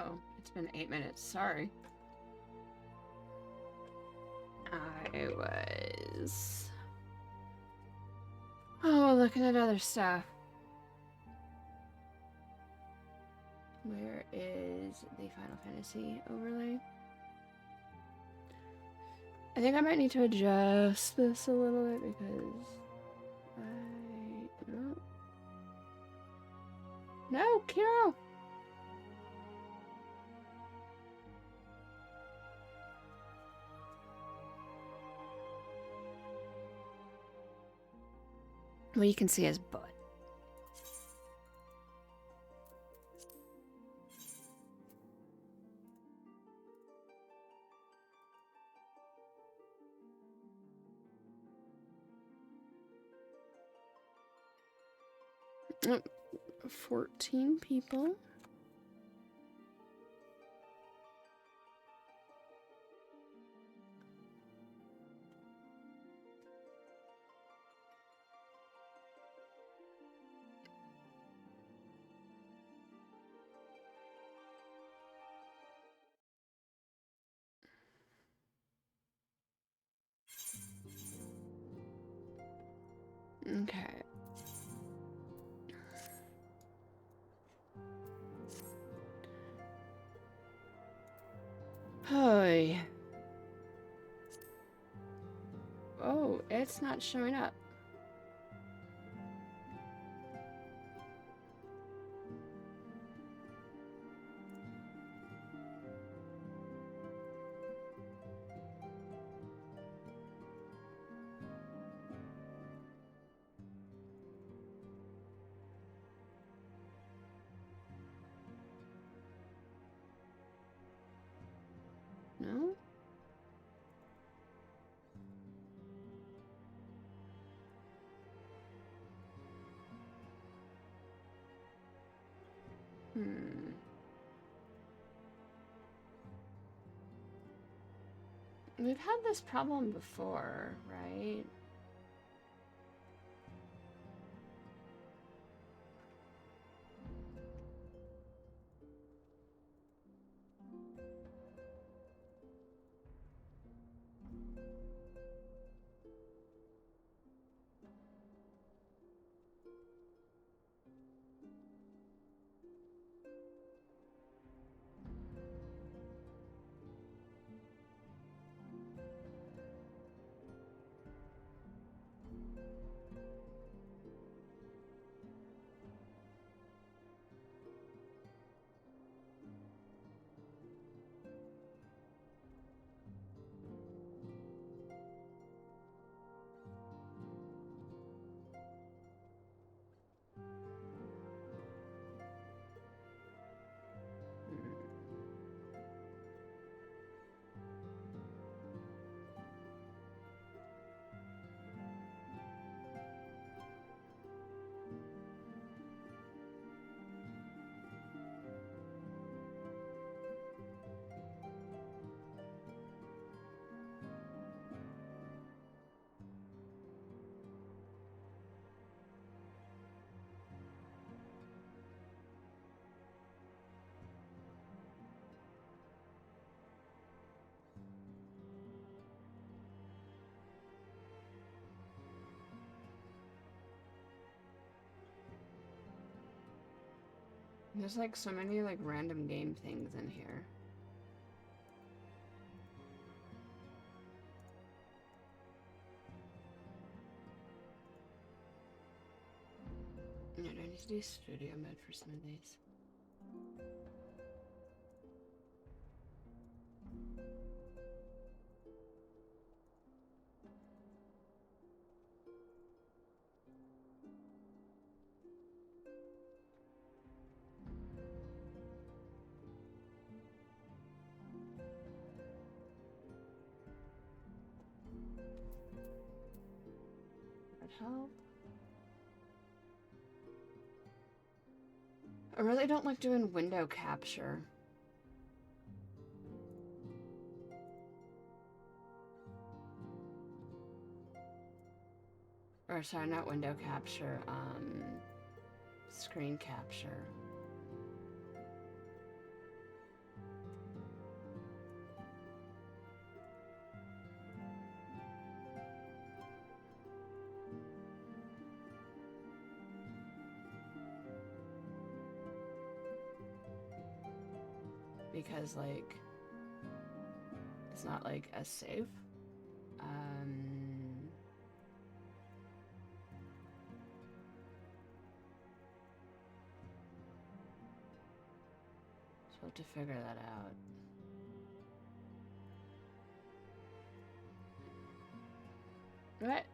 Oh, it's been 8 minutes. Sorry. I was... Oh, looking at other stuff. Where is the Final Fantasy overlay? I think I might need to adjust this a little bit because No, Kiro! Well, you can see his butt. Oh, 14 people. Okay. Hey. Oh, it's not showing up. No? We've had this problem before, right? There's like so many like random game things in here. Yeah, I need to do studio mode for some of these. That help. I really don't like doing window capture. Or sorry, not window capture, screen capture. because, like, it's not, like, as safe. So we'll have to figure that out. What?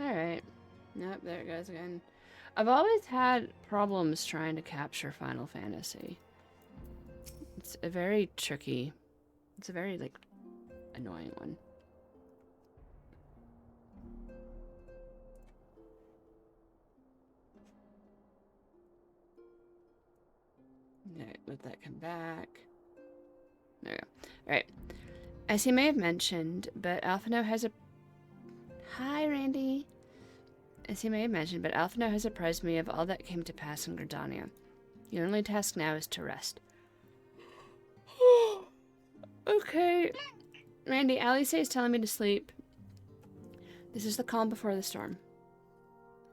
Alright. Nope, there it goes again. I've always had problems trying to capture Final Fantasy. It's a very tricky... It's a very, like, annoying one. Alright, let that come back. There we go. Alright. As he may have mentioned, but Alphino has a... Hi, Randy! As he may have mentioned, but Alphino has apprised me of all that came to pass in Gridania. Your only task now is to rest. Okay. Randy, Alice is telling me to sleep. This is the calm before the storm.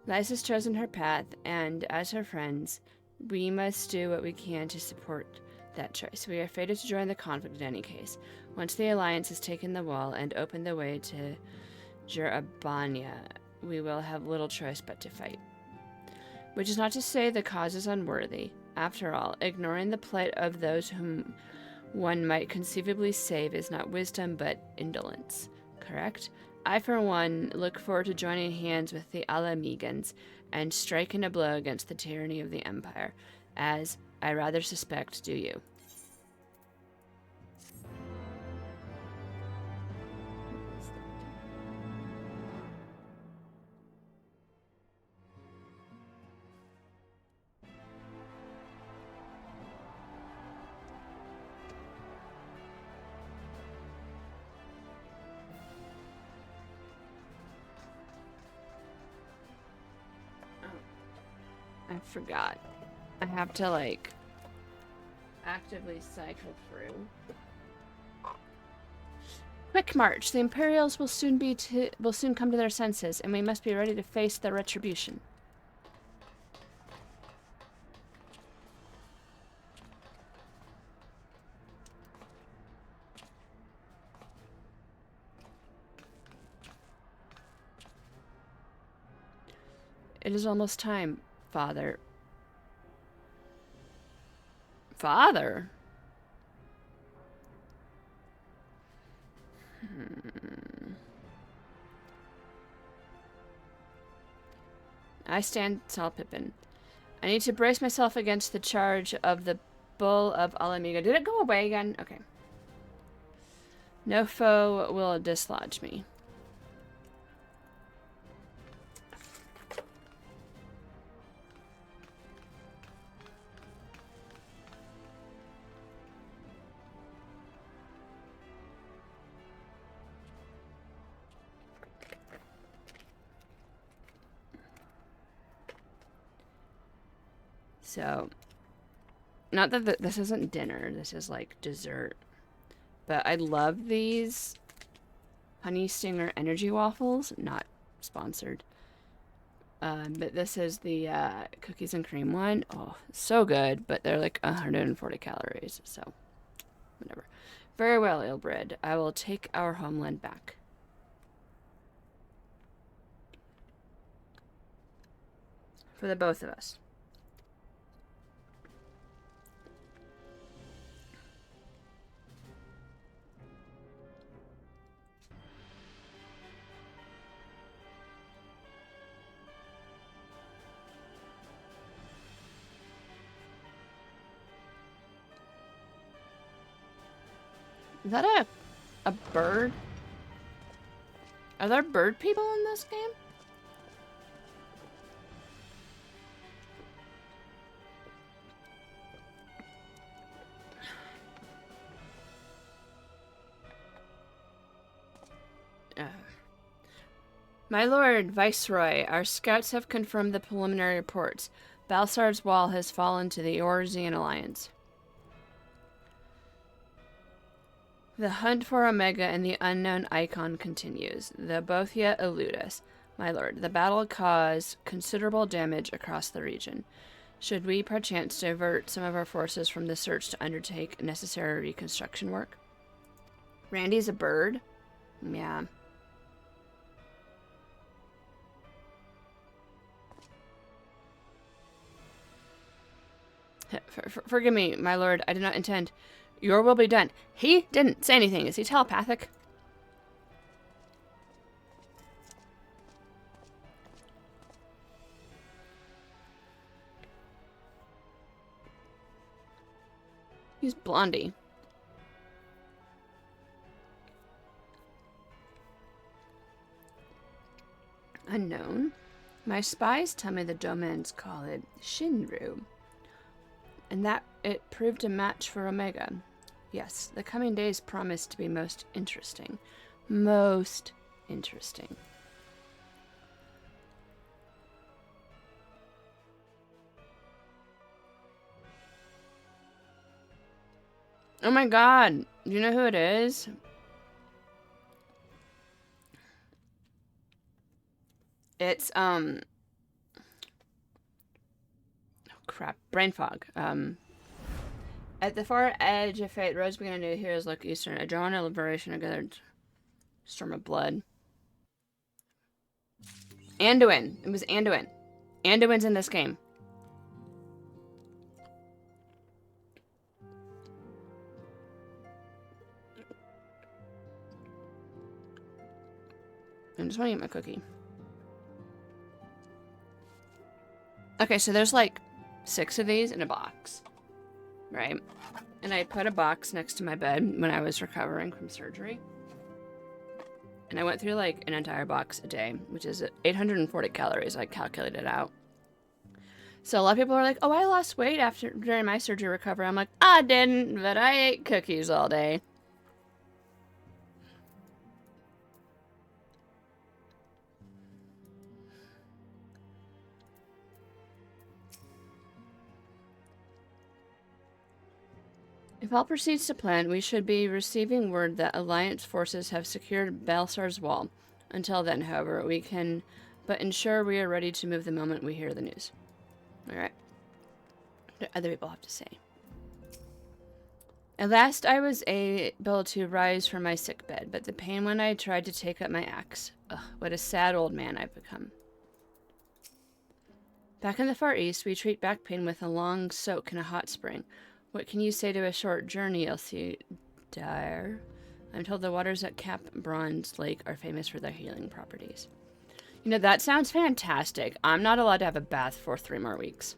Liza has chosen her path, and as her friends, we must do what we can to support that choice. We are fated to join the conflict in any case. Once the Alliance has taken the wall and opened the way to Jurabania, we will have little choice but to fight. Which is not to say the cause is unworthy. After all, ignoring the plight of those whom one might conceivably save is not wisdom but indolence. Correct? I, for one, look forward to joining hands with the Alamegans and striking a blow against the tyranny of the Empire, as I rather suspect do you. I forgot. I have to, like, actively cycle through. Quick march! The Imperials will soon come to their senses, and we must be ready to face their retribution. It is almost time, Father. Father? I stand tall, Pippin. I need to brace myself against the charge of the Bull of Alameda. Did it go away again? Okay. No foe will dislodge me. So, not that this isn't dinner, this is like dessert. But I love these Honey Stinger energy waffles, not sponsored. But this is the cookies and cream one. Oh, so good, but they're like 140 calories, so whatever. Very well, Ilbred. I will take our homeland back. For the both of us. Is that a bird? Are there bird people in this game? My lord, Viceroy, our scouts have confirmed the preliminary reports. Balsar's wall has fallen to the Eorzean Alliance. The hunt for Omega and the unknown icon continues, though both yet elude us. My lord, the battle caused considerable damage across the region. Should we perchance divert some of our forces from the search to undertake necessary reconstruction work? Randy's a bird? Yeah. Forgive me, my lord. I did not intend. Your will be done. He didn't say anything. Is he telepathic? He's Blondie. Unknown. My spies tell me the Domans call it Shinru, and that it proved a match for Omega. Yes, the coming days promise to be most interesting. Most interesting. Oh my god, do you know who it is? It's, oh crap, brain fog. At the far edge of fate, roads begin to heroes look eastern. A drawn liberation, a gathered storm of blood. Anduin. It was Anduin. Anduin's in this game. I just want to eat my cookie. Okay, so there's like 6 of these in a box, right? And I put a box next to my bed when I was recovering from surgery. And I went through like an entire box a day, which is 840 calories. I calculated it out. So a lot of people are like, oh, I lost weight during my surgery recovery. I'm like, I didn't, but I ate cookies all day. If all proceeds to plan, we should be receiving word that Alliance forces have secured Balsar's wall. Until then, however, we can but ensure we are ready to move the moment we hear the news. Alright. What do other people have to say? At last I was able to rise from my sickbed, but the pain when I tried to take up my axe. Ugh, what a sad old man I've become. Back in the Far East, we treat back pain with a long soak in a hot spring. What can you say to a short journey, Elsie Dyer? I'm told the waters at Cap Bronze Lake are famous for their healing properties. You know, that sounds fantastic. I'm not allowed to have a bath for 4 more weeks.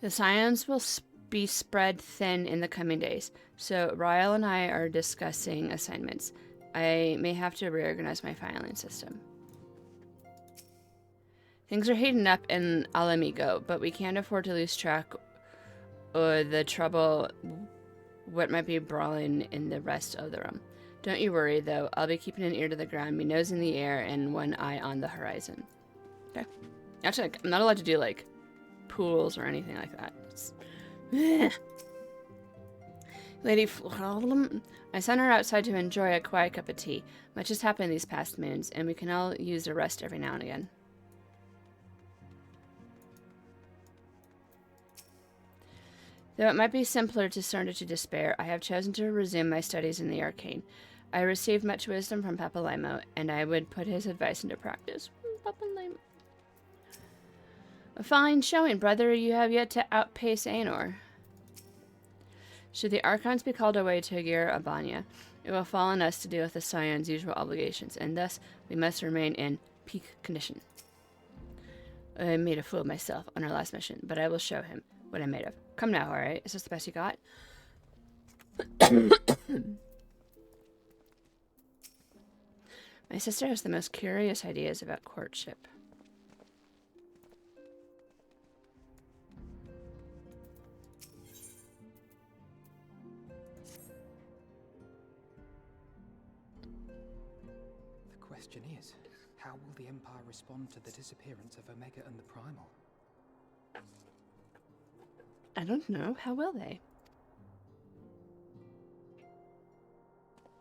The scions will be spread thin in the coming days, so Ryle and I are discussing assignments. I may have to reorganize my filing system. Things are heating up in Alamigo, but we can't afford to lose track of the trouble what might be brawling in the rest of the room. Don't you worry, though. I'll be keeping an ear to the ground, my nose in the air, and one eye on the horizon. Okay. Actually, I'm not allowed to do, like, pools or anything like that. Lady I sent her outside to enjoy a quiet cup of tea. Much has happened these past moons, and we can all use a rest every now and again. Though it might be simpler to surrender to despair, I have chosen to resume my studies in the arcane. I received much wisdom from Papalimo, and I would put his advice into practice. Papalimo. A fine showing, brother. You have yet to outpace Aenor. Should the Archons be called away to Gir Abanya, it will fall on us to deal with the Scion's usual obligations, and thus we must remain in peak condition. I made a fool of myself on our last mission, but I will show him what I'm made of. Come now, alright? Is this the best you got? My sister has the most curious ideas about courtship. The question is, how will the Empire respond to the disappearance of Omega and the Primal? I don't know. How will they?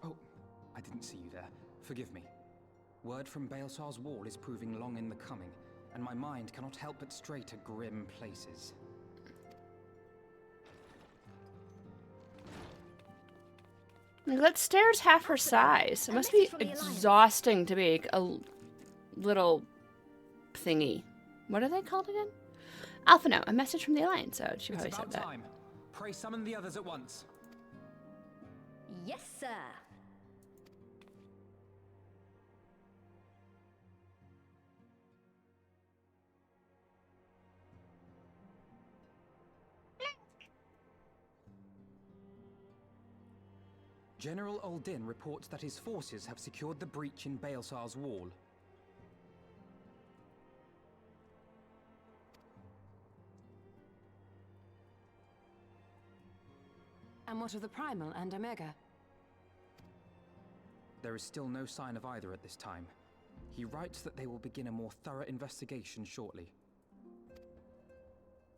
Oh, I didn't see you there. Forgive me. Word from Baelsar's wall is proving long in the coming, and my mind cannot help but stray to grim places. That stair's half her size. It must be exhausting to be a little thingy. What are they called again? Alpha note, a message from the Alliance. Oh, she probably said that. Time. Pray summon the others at once. Yes, sir. General Uldin reports that his forces have secured the breach in Baelsar's wall. And what of the Primal and Omega? There is still no sign of either at this time. He writes that they will begin a more thorough investigation shortly.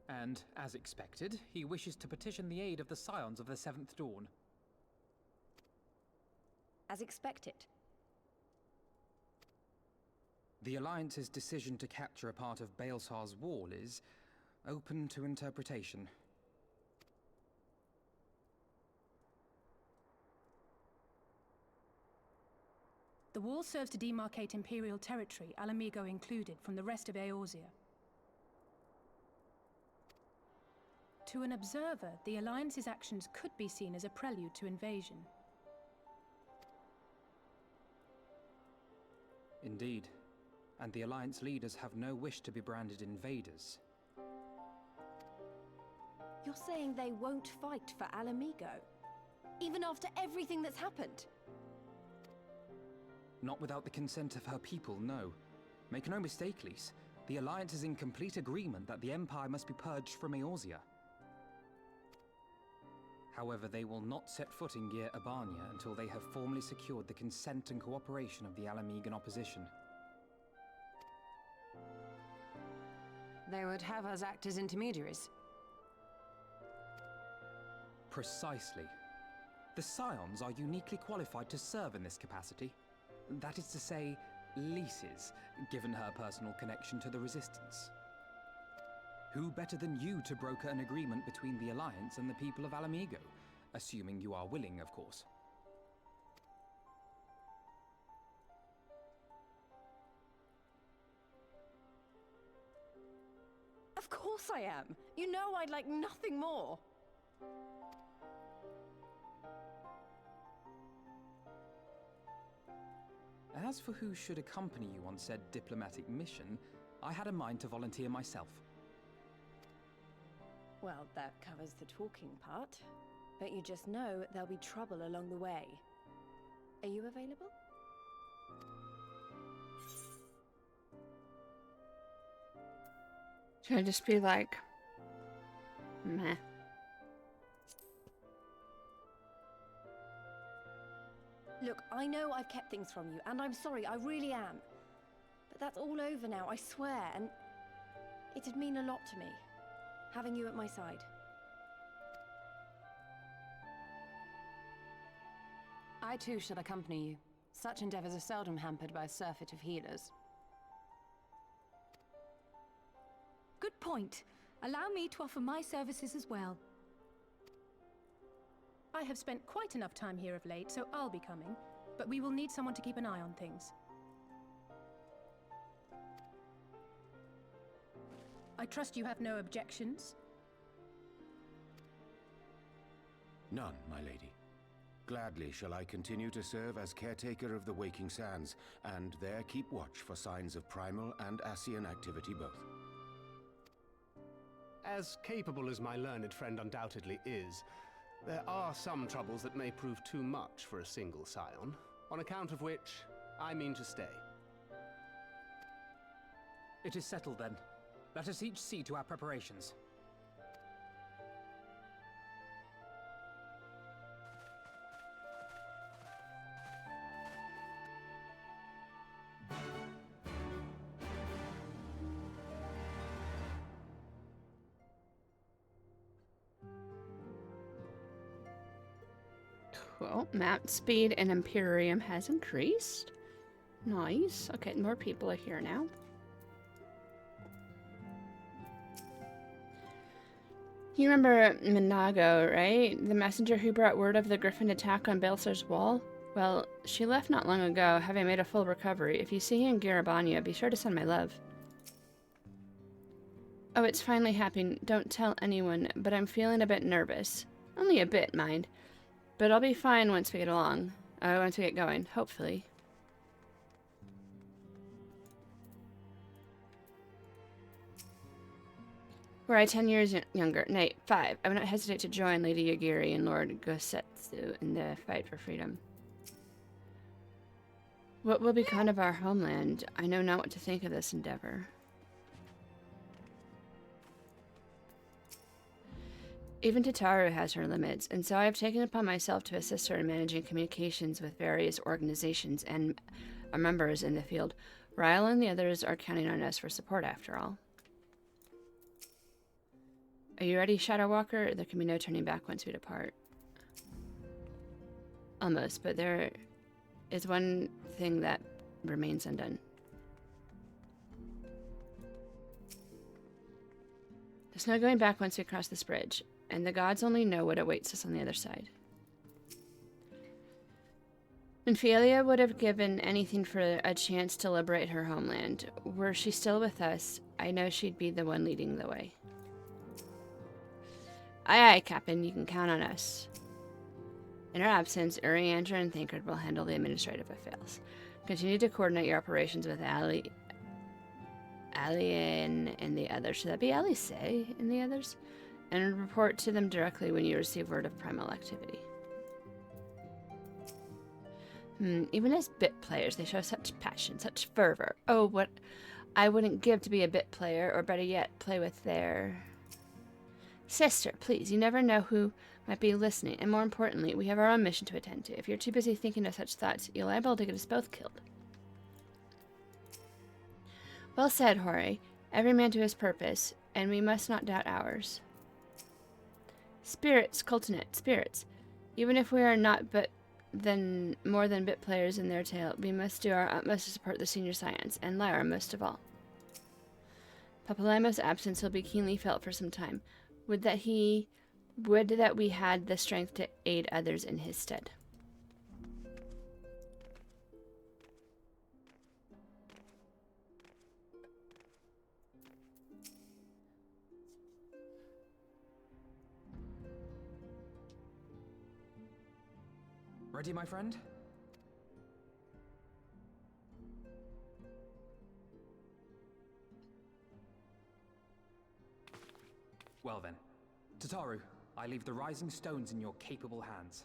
And, as expected, he wishes to petition the aid of the Scions of the Seventh Dawn. As expected. The Alliance's decision to capture a part of Baelsar's wall is open to interpretation. The wall serves to demarcate Imperial territory, Alamigo included, from the rest of Eorzea. To an observer, the Alliance's actions could be seen as a prelude to invasion. Indeed. And the Alliance leaders have no wish to be branded invaders. You're saying they won't fight for Alamigo? Even after everything that's happened? Not without the consent of her people, no. Make no mistake, Lys. The Alliance is in complete agreement that the Empire must be purged from Eorzea. However, they will not set foot in Gyr Abania until they have formally secured the consent and cooperation of the Alamigan opposition. They would have us act as intermediaries. Precisely. The Scions are uniquely qualified to serve in this capacity. That is to say, Lys's, given her personal connection to the Resistance. Who better than you to broker an agreement between the Alliance and the people of Alamigo? Assuming you are willing, of course. Of course I am. You know I'd like nothing more. As for who should accompany you on said diplomatic mission, I had a mind to volunteer myself. Well, that covers the talking part. But you just know there'll be trouble along the way. Are you available? Should I just be like, meh? Look, I know I've kept things from you, and I'm sorry, I really am. But that's all over now, I swear, and it'd mean a lot to me, having you at my side. I too shall accompany you. Such endeavors are seldom hampered by a surfeit of healers. Good point. Allow me to offer my services as well. I have spent quite enough time here of late, so I'll be coming. But we will need someone to keep an eye on things. I trust you have no objections? None, my lady. Gladly shall I continue to serve as caretaker of the Waking Sands, and there keep watch for signs of primal and Ascian activity both. As capable as my learned friend undoubtedly is, there are some troubles that may prove too much for a single scion, on account of which I mean to stay. It is settled then. Let us each see to our preparations. Well, mount speed and Imperium has increased. Nice. Okay, more people are here now. You remember Minago, right? The messenger who brought word of the Griffin attack on Balesar's wall? Well, she left not long ago, having made a full recovery. If you see her in Garabania, be sure to send my love. Oh, it's finally happening. Don't tell anyone, but I'm feeling a bit nervous. Only a bit, mind. But I'll be fine once we get along. Once we get going, hopefully. Were I 10 years younger, nay, 5, I would not hesitate to join Lady Yagiri and Lord Gosetsu in the fight for freedom. What will become of our homeland? I know not what to think of this endeavor. Even Tataru has her limits, and so I have taken upon myself to assist her in managing communications with various organizations and members in the field. Ryle and the others are counting on us for support, after all. Are you ready, Shadow Walker? There can be no turning back once we depart. Almost, but there is one thing that remains undone. There's no going back once we cross this bridge, and the gods only know what awaits us on the other side. Minfilia would have given anything for a chance to liberate her homeland. Were she still with us, I know she'd be the one leading the way. Aye, aye, Captain, you can count on us. In our absence, Uriandra and Thancred will handle the administrative affairs. Continue to coordinate your operations with Alien and the others. Should that be Alice and the others? And report to them directly when you receive word of primal activity. Even as bit players, they show such passion, such fervor. Oh, what I wouldn't give to be a bit player, or better yet, play with their... Sister, please, you never know who might be listening, and more importantly, we have our own mission to attend to. If you're too busy thinking of such thoughts, you're liable to get us both killed. Well said, Hori. Every man to his purpose, and we must not doubt ours. Spirits, Cultinet, spirits. Even if we are not more than bit players in their tale, we must do our utmost to support the senior science, and Lyra most of all. Papalaimo's absence will be keenly felt for some time. Would that we had the strength to aid others in his stead. Ready, my friend? Well then, Tataru, I leave the rising stones in your capable hands.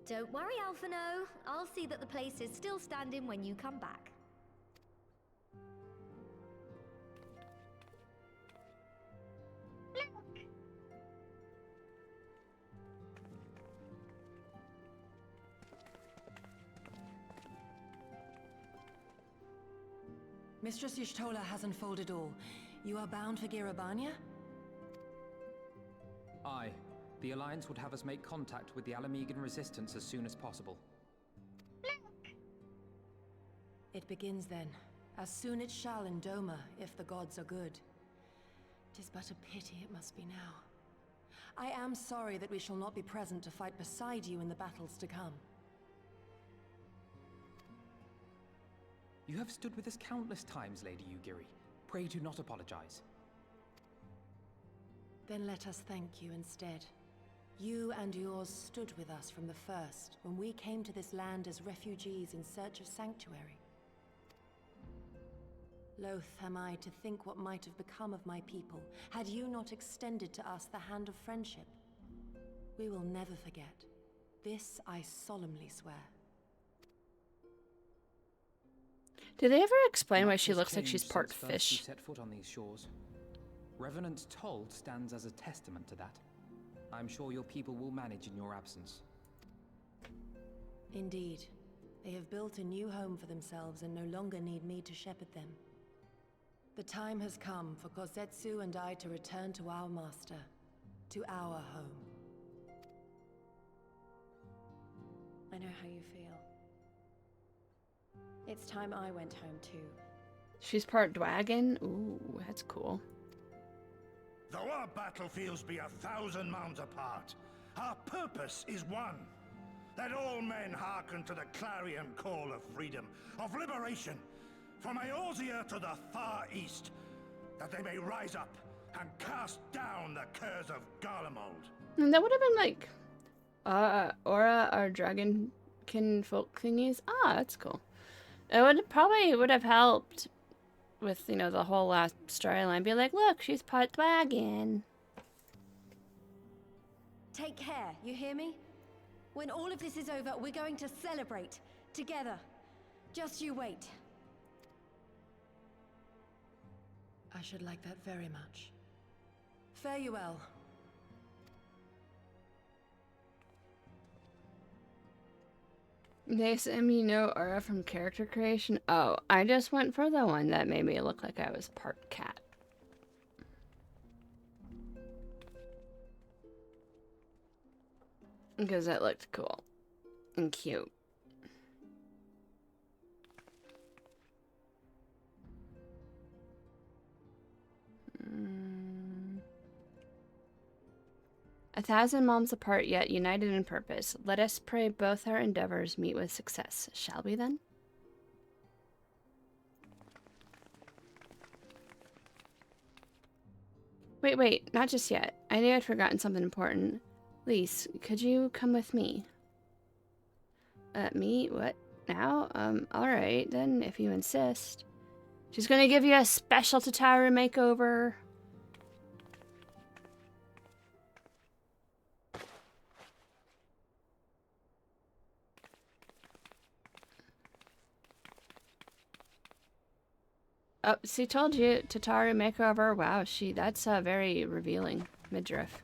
Don't worry, Alphino. I'll see that the place is still standing when you come back. Mistress Y'shtola has unfolded all. You are bound for Garabania? Aye. The Alliance would have us make contact with the Alamegan resistance as soon as possible. It begins then. As soon it shall in Doma, if the gods are good. 'Tis but a pity it must be now. I am sorry that we shall not be present to fight beside you in the battles to come. You have stood with us countless times, Lady Yugiri. Pray do not apologize. Then let us thank you instead. You and yours stood with us from the first, when we came to this land as refugees in search of sanctuary. Loath am I to think what might have become of my people, had you not extended to us the hand of friendship. We will never forget. This I solemnly swear. Do they ever explain why Much she has looks like she's changed part since first fish? we set foot on these shores. Revenant's Toll stands as a testament to that. I'm sure your people will manage in your absence. Indeed. They have built a new home for themselves and no longer need me to shepherd them. The time has come for Kozetsu and I to return to our master, to our home. I know how you feel. It's time I went home too. She's part dragon? Ooh, that's cool. Though our battlefields be 1,000 mounds apart, our purpose is one. Let all men hearken to the clarion call of freedom, of liberation, from Eorzea to the far east, that they may rise up and cast down the curse of Garlemald. And that would have been like Aura, our dragonkin folk thingies. Ah, that's cool. It would have helped with, you know, the whole last storyline. Be like, look, she's part dragon. Take care, you hear me? When all of this is over, we're going to celebrate together. Just you wait. I should like that very much. Fare you well. They sent me no aura from character creation. Oh, I just went for the one that made me look like I was part cat. Because that looked cool and cute. Mm. 1,000 moms apart, yet united in purpose. Let us pray both our endeavors meet with success. Shall we then? Wait, not just yet. I knew I'd forgotten something important. Lise, could you come with me? Me? What? Now? Alright, then, if you insist. She's gonna give you a special Tataru makeover. Oh, see, told you, Tataru makeover. Wow, that's very revealing. Midriff.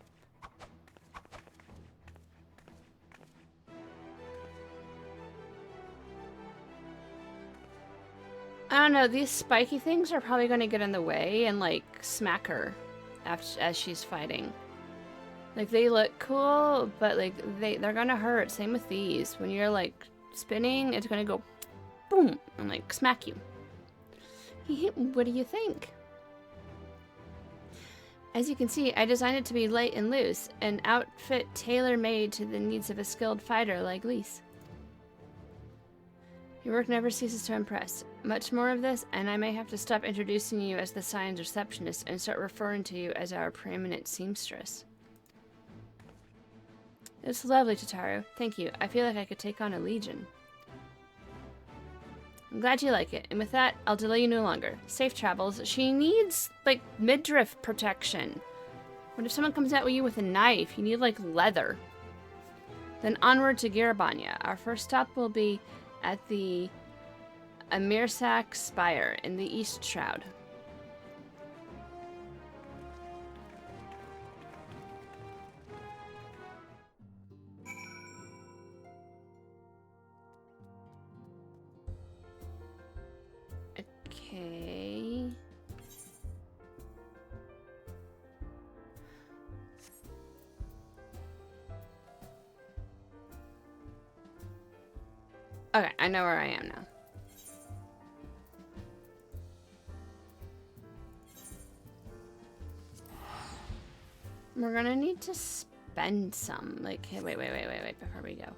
I don't know, these spiky things are probably going to get in the way and, like, smack her as she's fighting. Like, they look cool, but, like, they're going to hurt. Same with these. When you're, like, spinning, it's going to go boom and, like, smack you. What do you think? As you can see, I designed it to be light and loose, an outfit tailor-made to the needs of a skilled fighter like Lise. Your work never ceases to impress. Much more of this, and I may have to stop introducing you as the Science Receptionist and start referring to you as our preeminent seamstress. It's lovely, Tataru. Thank you. I feel like I could take on a legion. I'm glad you like it, and with that, I'll delay you no longer. Safe travels. She needs, like, midriff protection. What if someone comes at you with a knife? You need, like, leather. Then onward to Garabanya. Our first stop will be at the Amirsak Spire in the East Shroud. Okay. Okay, I know where I am now. We're gonna need to spend some. Like, hey, wait, before we go.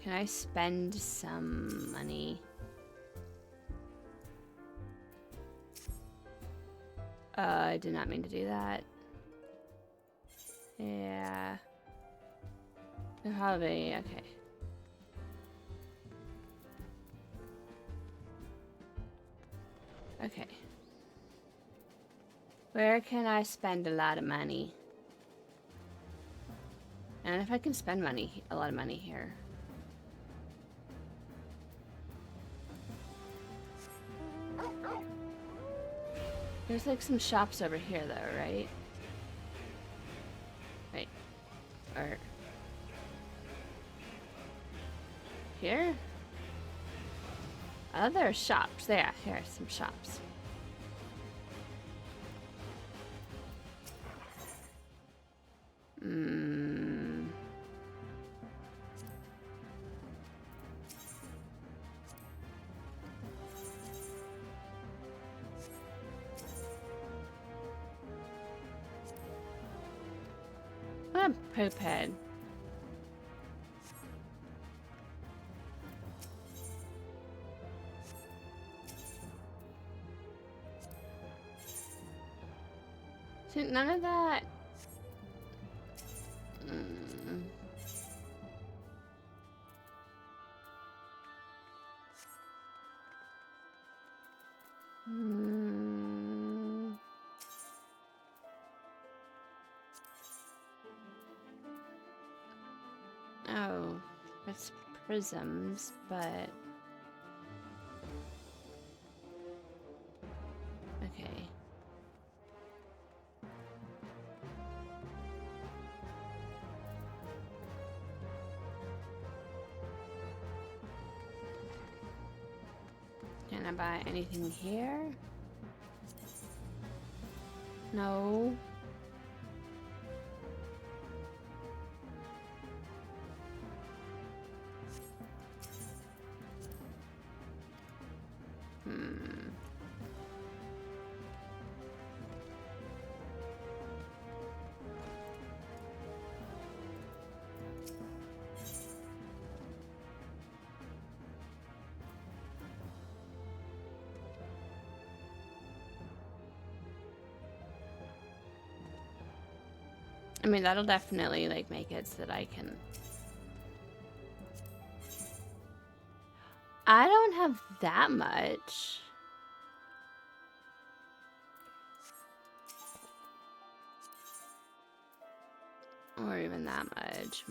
Can I spend some money? I did not mean to do that. Yeah. Probably, okay. Okay. Where can I spend a lot of money? And if I can spend money, a lot of money here. There's like some shops over here though, right? Wait. Or... here? Other shops. There, here are some shops. a poop head. See, none of that. Oh, it's prisms, but okay. Can I buy anything here? No. I mean, that'll definitely, like, make it so that I can... I don't have that much. Or even that much.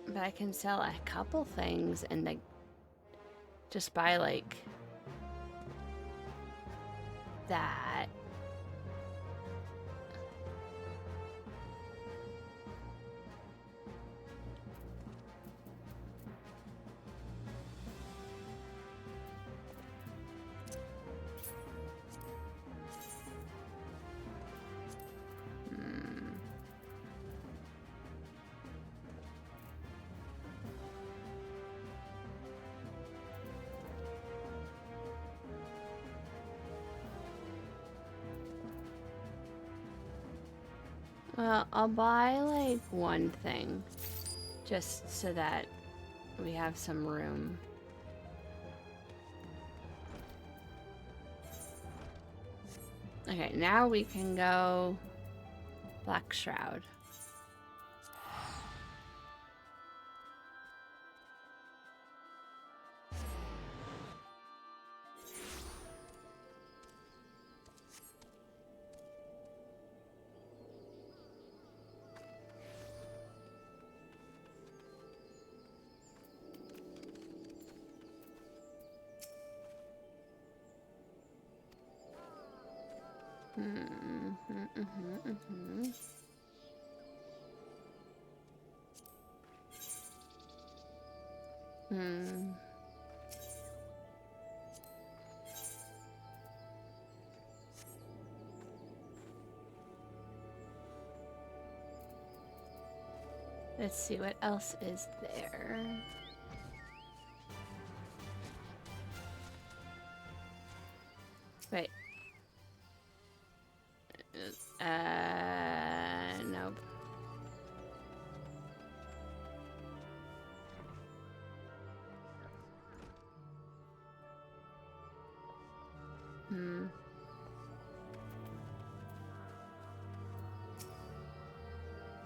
But I can sell a couple things and, like, just buy, like, that. Well, I'll buy, like, one thing, just so that we have some room. Okay, now we can go Black Shroud. Let's see what else is there. Wait. Nope.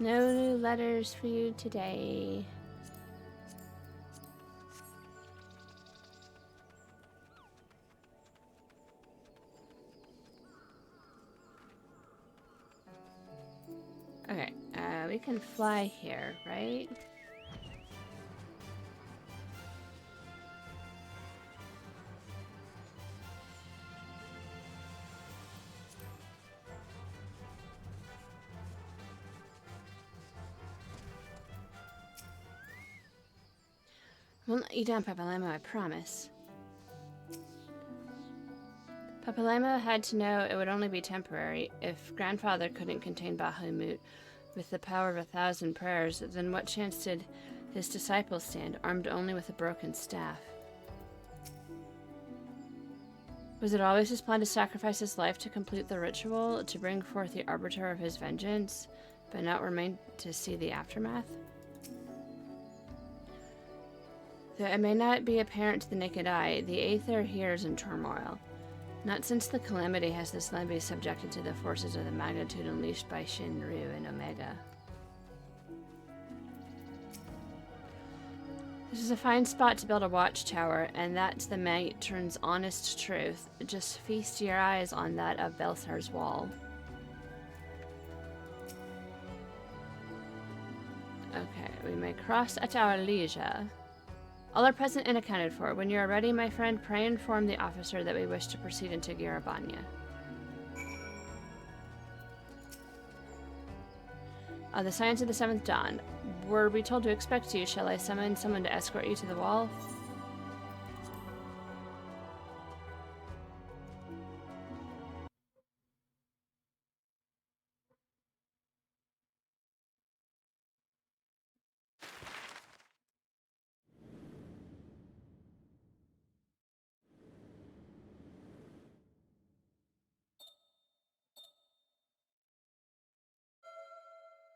No new letters for you today. Okay, we can fly here, right? Won't let you down, Papalamo, I promise. Papalamo had to know it would only be temporary. If Grandfather couldn't contain Bahamut with the power of 1,000 prayers, then what chance did his disciples stand, armed only with a broken staff? Was it always his plan to sacrifice his life to complete the ritual, to bring forth the arbiter of his vengeance, but not remain to see the aftermath? Though it may not be apparent to the naked eye, the Aether here is in turmoil. Not since the calamity has this land been subjected to the forces of the magnitude unleashed by Shinryu and Omega. This is a fine spot to build a watchtower, and that's the matron's honest truth. Just feast your eyes on that of Belsar's wall. Okay, we may cross at our leisure. All are present and accounted for. When you are ready, my friend, pray inform the officer that we wish to proceed into Girabanya. The Science of the Seventh Dawn. Were we told to expect you? Shall I summon someone to escort you to the wall?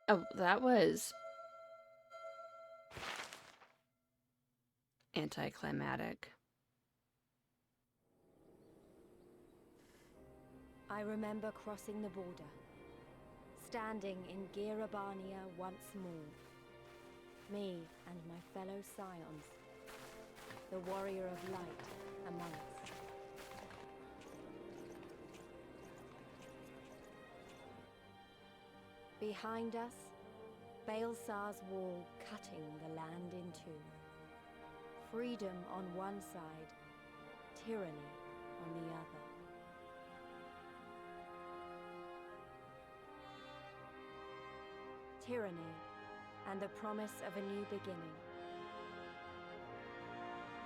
Oh, that was anticlimactic. I remember crossing the border, standing in Girabania once more. Me and my fellow scions, the warrior of light among us. Behind us, Baelsar's wall cutting the land in two. Freedom on one side, tyranny on the other. Tyranny and the promise of a new beginning.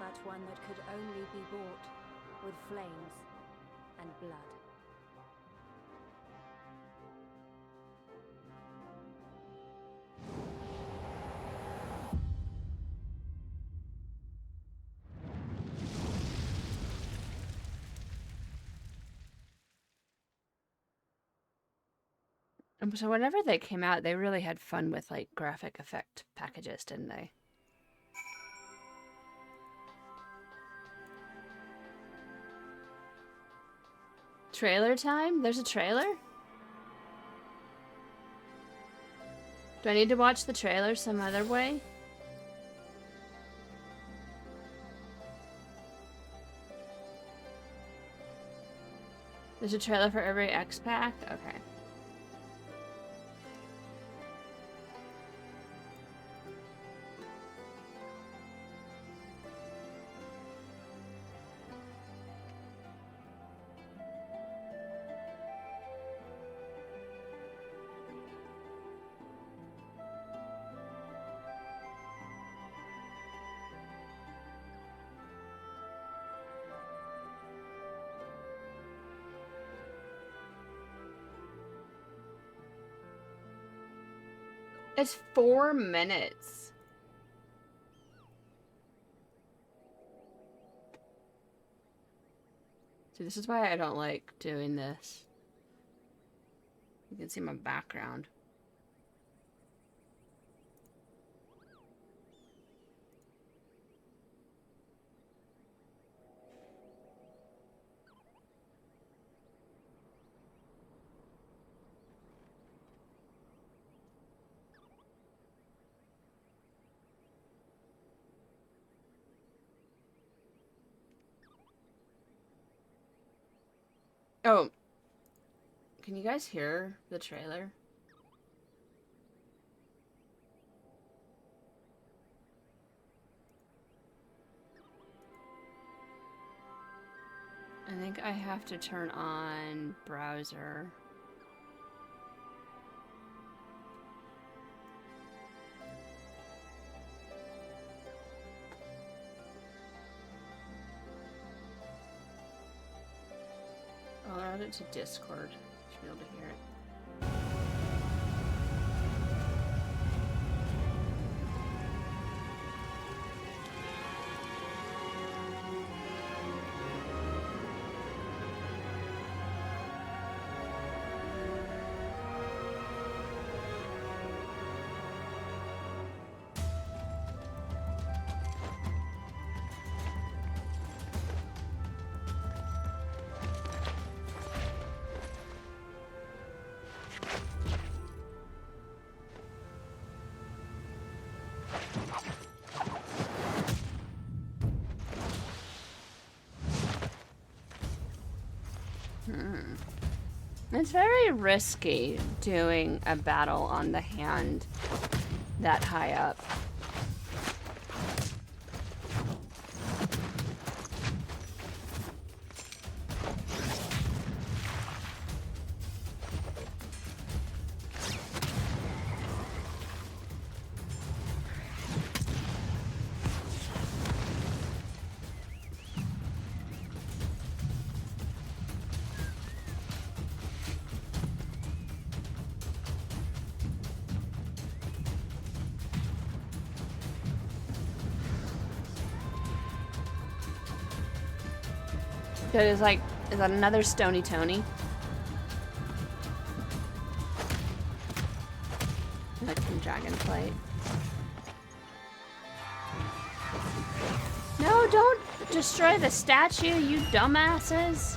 But one that could only be bought with flames and blood. So whenever they came out, they really had fun with, like, graphic effect packages, didn't they? Trailer time? There's a trailer? Do I need to watch the trailer some other way? There's a trailer for every xpac? Okay. It's 4 minutes. See, this is why I don't like doing this. You can see my background. Oh, can you guys hear the trailer? I think I have to turn on browser. I'll add it to Discord. Should be able to hear it. It's very risky doing a battle on the hand that high up. So it's like, is that another Stony Tony? Like from Dragonflight. No, don't destroy the statue, you dumbasses!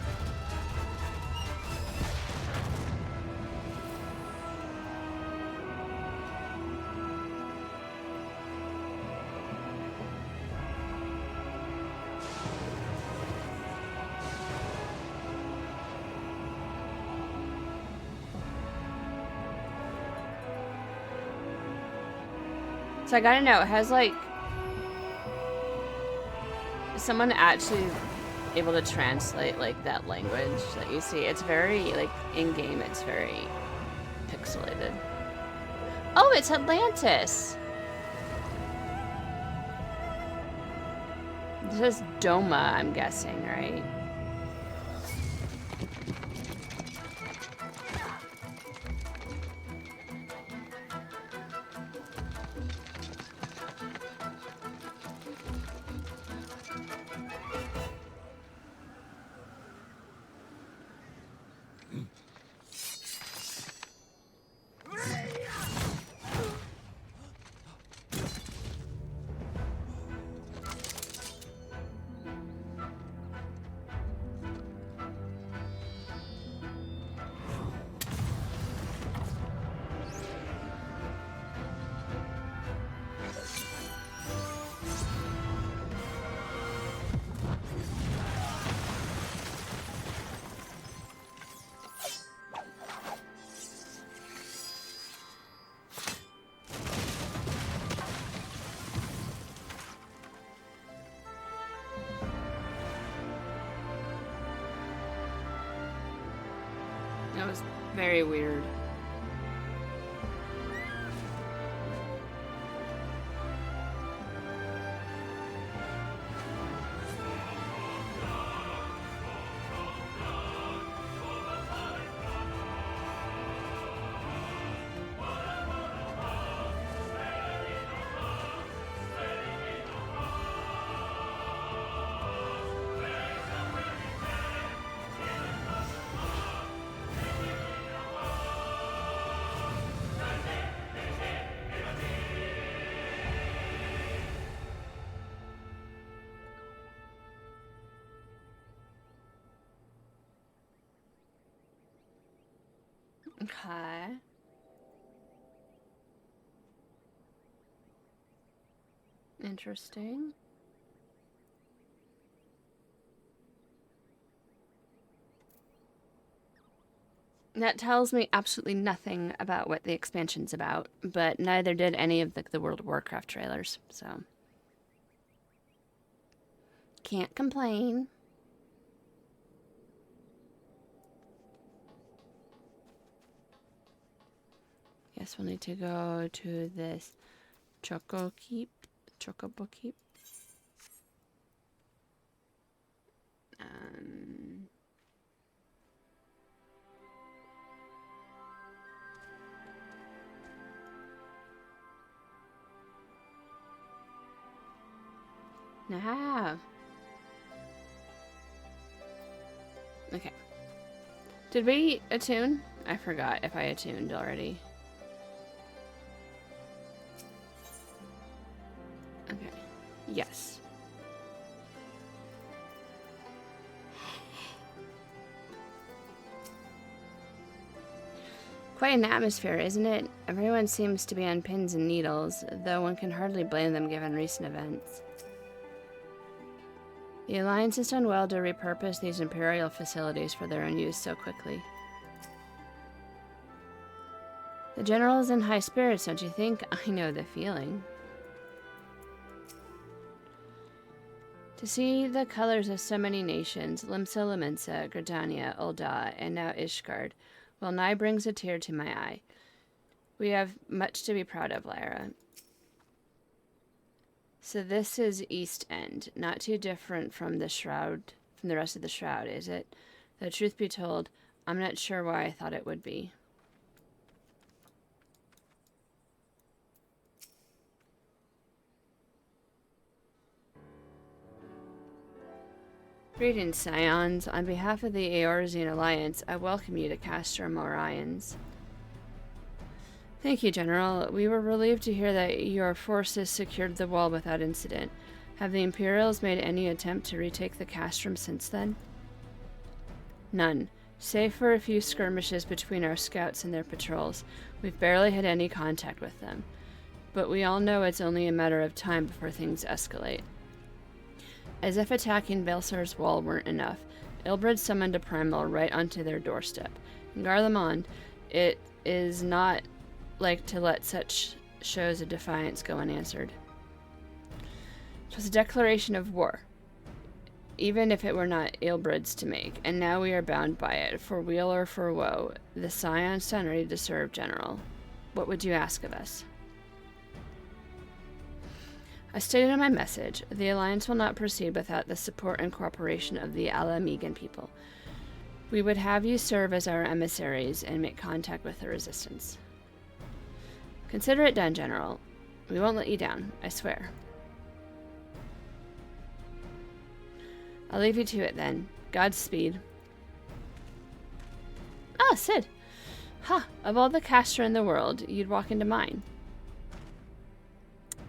So I gotta know, has like is someone actually able to translate like that language that you see? It's very like in game, it's very pixelated. Oh, it's Atlantis. This is Doma, I'm guessing, right? That was very weird. Okay. Interesting. That tells me absolutely nothing about what the expansion's about, but neither did any of the World of Warcraft trailers, so can't complain. Guess we'll need to go to this Chocobo Keep. Nah. Okay. Did we attune? I forgot if I attuned already. Okay. Yes. Quite an atmosphere, isn't it? Everyone seems to be on pins and needles, though one can hardly blame them given recent events. The Alliance has done well to repurpose these Imperial facilities for their own use so quickly. The General is in high spirits, don't you think? I know the feeling. To see the colors of so many nations, Limsa, Lemensa, Gridania, Ul'dah, and now Ishgard, well nigh brings a tear to my eye. We have much to be proud of, Lyra. So this is East End, not too different from the Shroud, from the rest of the Shroud, is it? Though truth be told, I'm not sure why I thought it would be. Greetings, Scions. On behalf of the Eorzean Alliance, I welcome you to Castrum Orions. Thank you, General. We were relieved to hear that your forces secured the wall without incident. Have the Imperials made any attempt to retake the Castrum since then? None. Save for a few skirmishes between our scouts and their patrols, we've barely had any contact with them. But we all know it's only a matter of time before things escalate. As if attacking Balsar's wall weren't enough, Ilbrid summoned a primal right onto their doorstep. In Garlemald, it is not like to let such shows of defiance go unanswered. It was a declaration of war, even if it were not Ilbrid's to make, and now we are bound by it, for weal or for woe. The Scions stand ready to serve, General. What would you ask of us? I stated in my message, the Alliance will not proceed without the support and cooperation of the Alamegan people. We would have you serve as our emissaries and make contact with the Resistance. Consider it done, General. We won't let you down, I swear. I'll leave you to it then. Godspeed. Ah, Sid! Ha! Of all the Castra in the world, you'd walk into mine.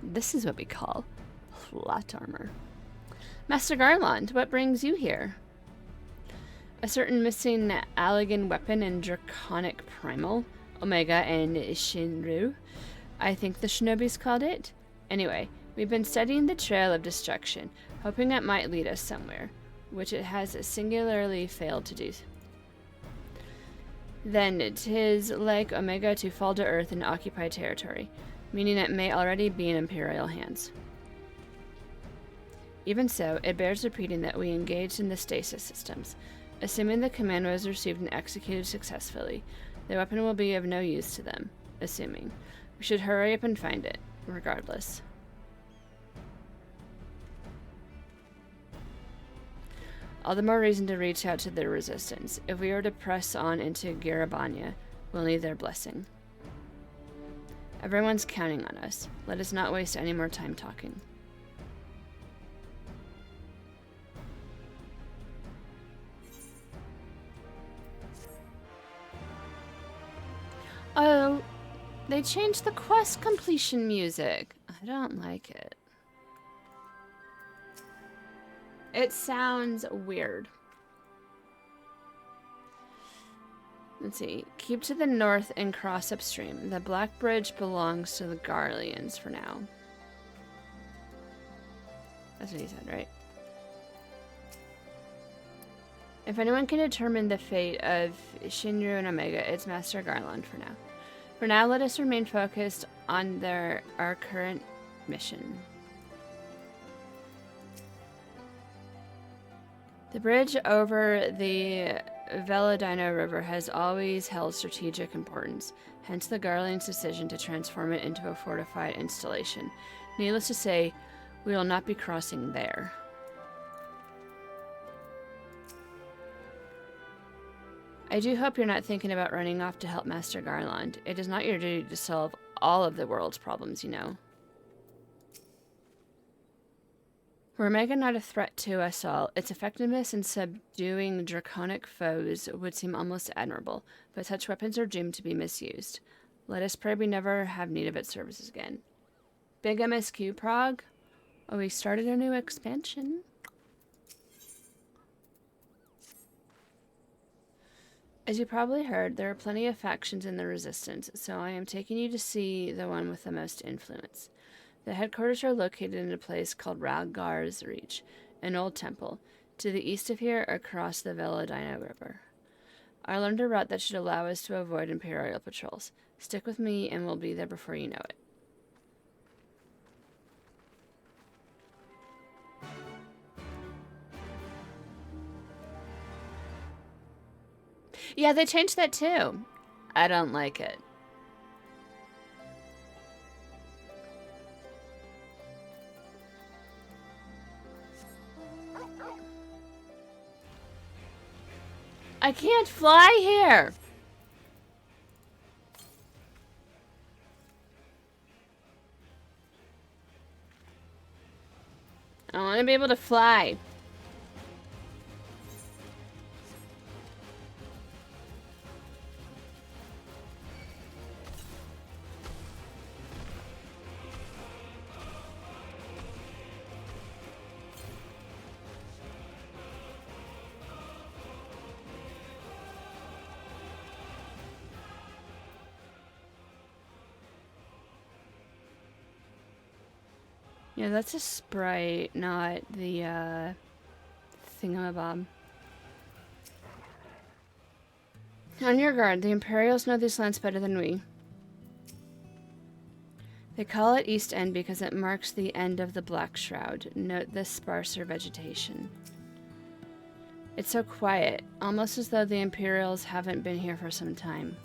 This is what we call flat armor. Master Garland, what brings you here? A certain missing Allagan weapon and draconic primal, Omega and Shinru, I think the shinobis called it. Anyway, we've been studying the Trail of Destruction, hoping it might lead us somewhere, which it has singularly failed to do. Then 'tis like Omega to fall to earth and occupy territory, meaning it may already be in Imperial hands. Even so, it bears repeating that we engaged in the stasis systems. Assuming the command was received and executed successfully, the weapon will be of no use to them. Assuming. We should hurry up and find it, regardless. All the more reason to reach out to the Resistance. If we are to press on into Garabania, we'll need their blessing. Everyone's counting on us. Let us not waste any more time talking. Oh, they changed the quest completion music. I don't like it. It sounds weird. Let's see. Keep to the north and cross upstream. The Black Bridge belongs to the Garleans for now. That's what he said, right? If anyone can determine the fate of Shinru and Omega, it's Master Garland for now. For now, let us remain focused on our current mission. The bridge over the Veladino River has always held strategic importance, hence the Garlean's decision to transform it into a fortified installation. Needless to say, we will not be crossing there. I do hope you're not thinking about running off to help Master Garland. It is not your duty to solve all of the world's problems, you know. Were Omega not a threat to us all, its effectiveness in subduing draconic foes would seem almost admirable, but such weapons are doomed to be misused. Let us pray we never have need of its services again. Big MSQ prog? Oh, we started a new expansion. As you probably heard, there are plenty of factions in the Resistance, so I am taking you to see the one with the most influence. The headquarters are located in a place called Ralgar's Reach, an old temple, to the east of here across the Veladino River. I learned a route that should allow us to avoid Imperial patrols. Stick with me and we'll be there before you know it. Yeah, they changed that too. I don't like it. I can't fly here. I want to be able to fly. Yeah, that's a sprite, not the thingamabob. On your guard, the Imperials know these lands better than we. They call it East End because it marks the end of the Black Shroud. Note the sparser vegetation. It's so quiet, almost as though the Imperials haven't been here for some time.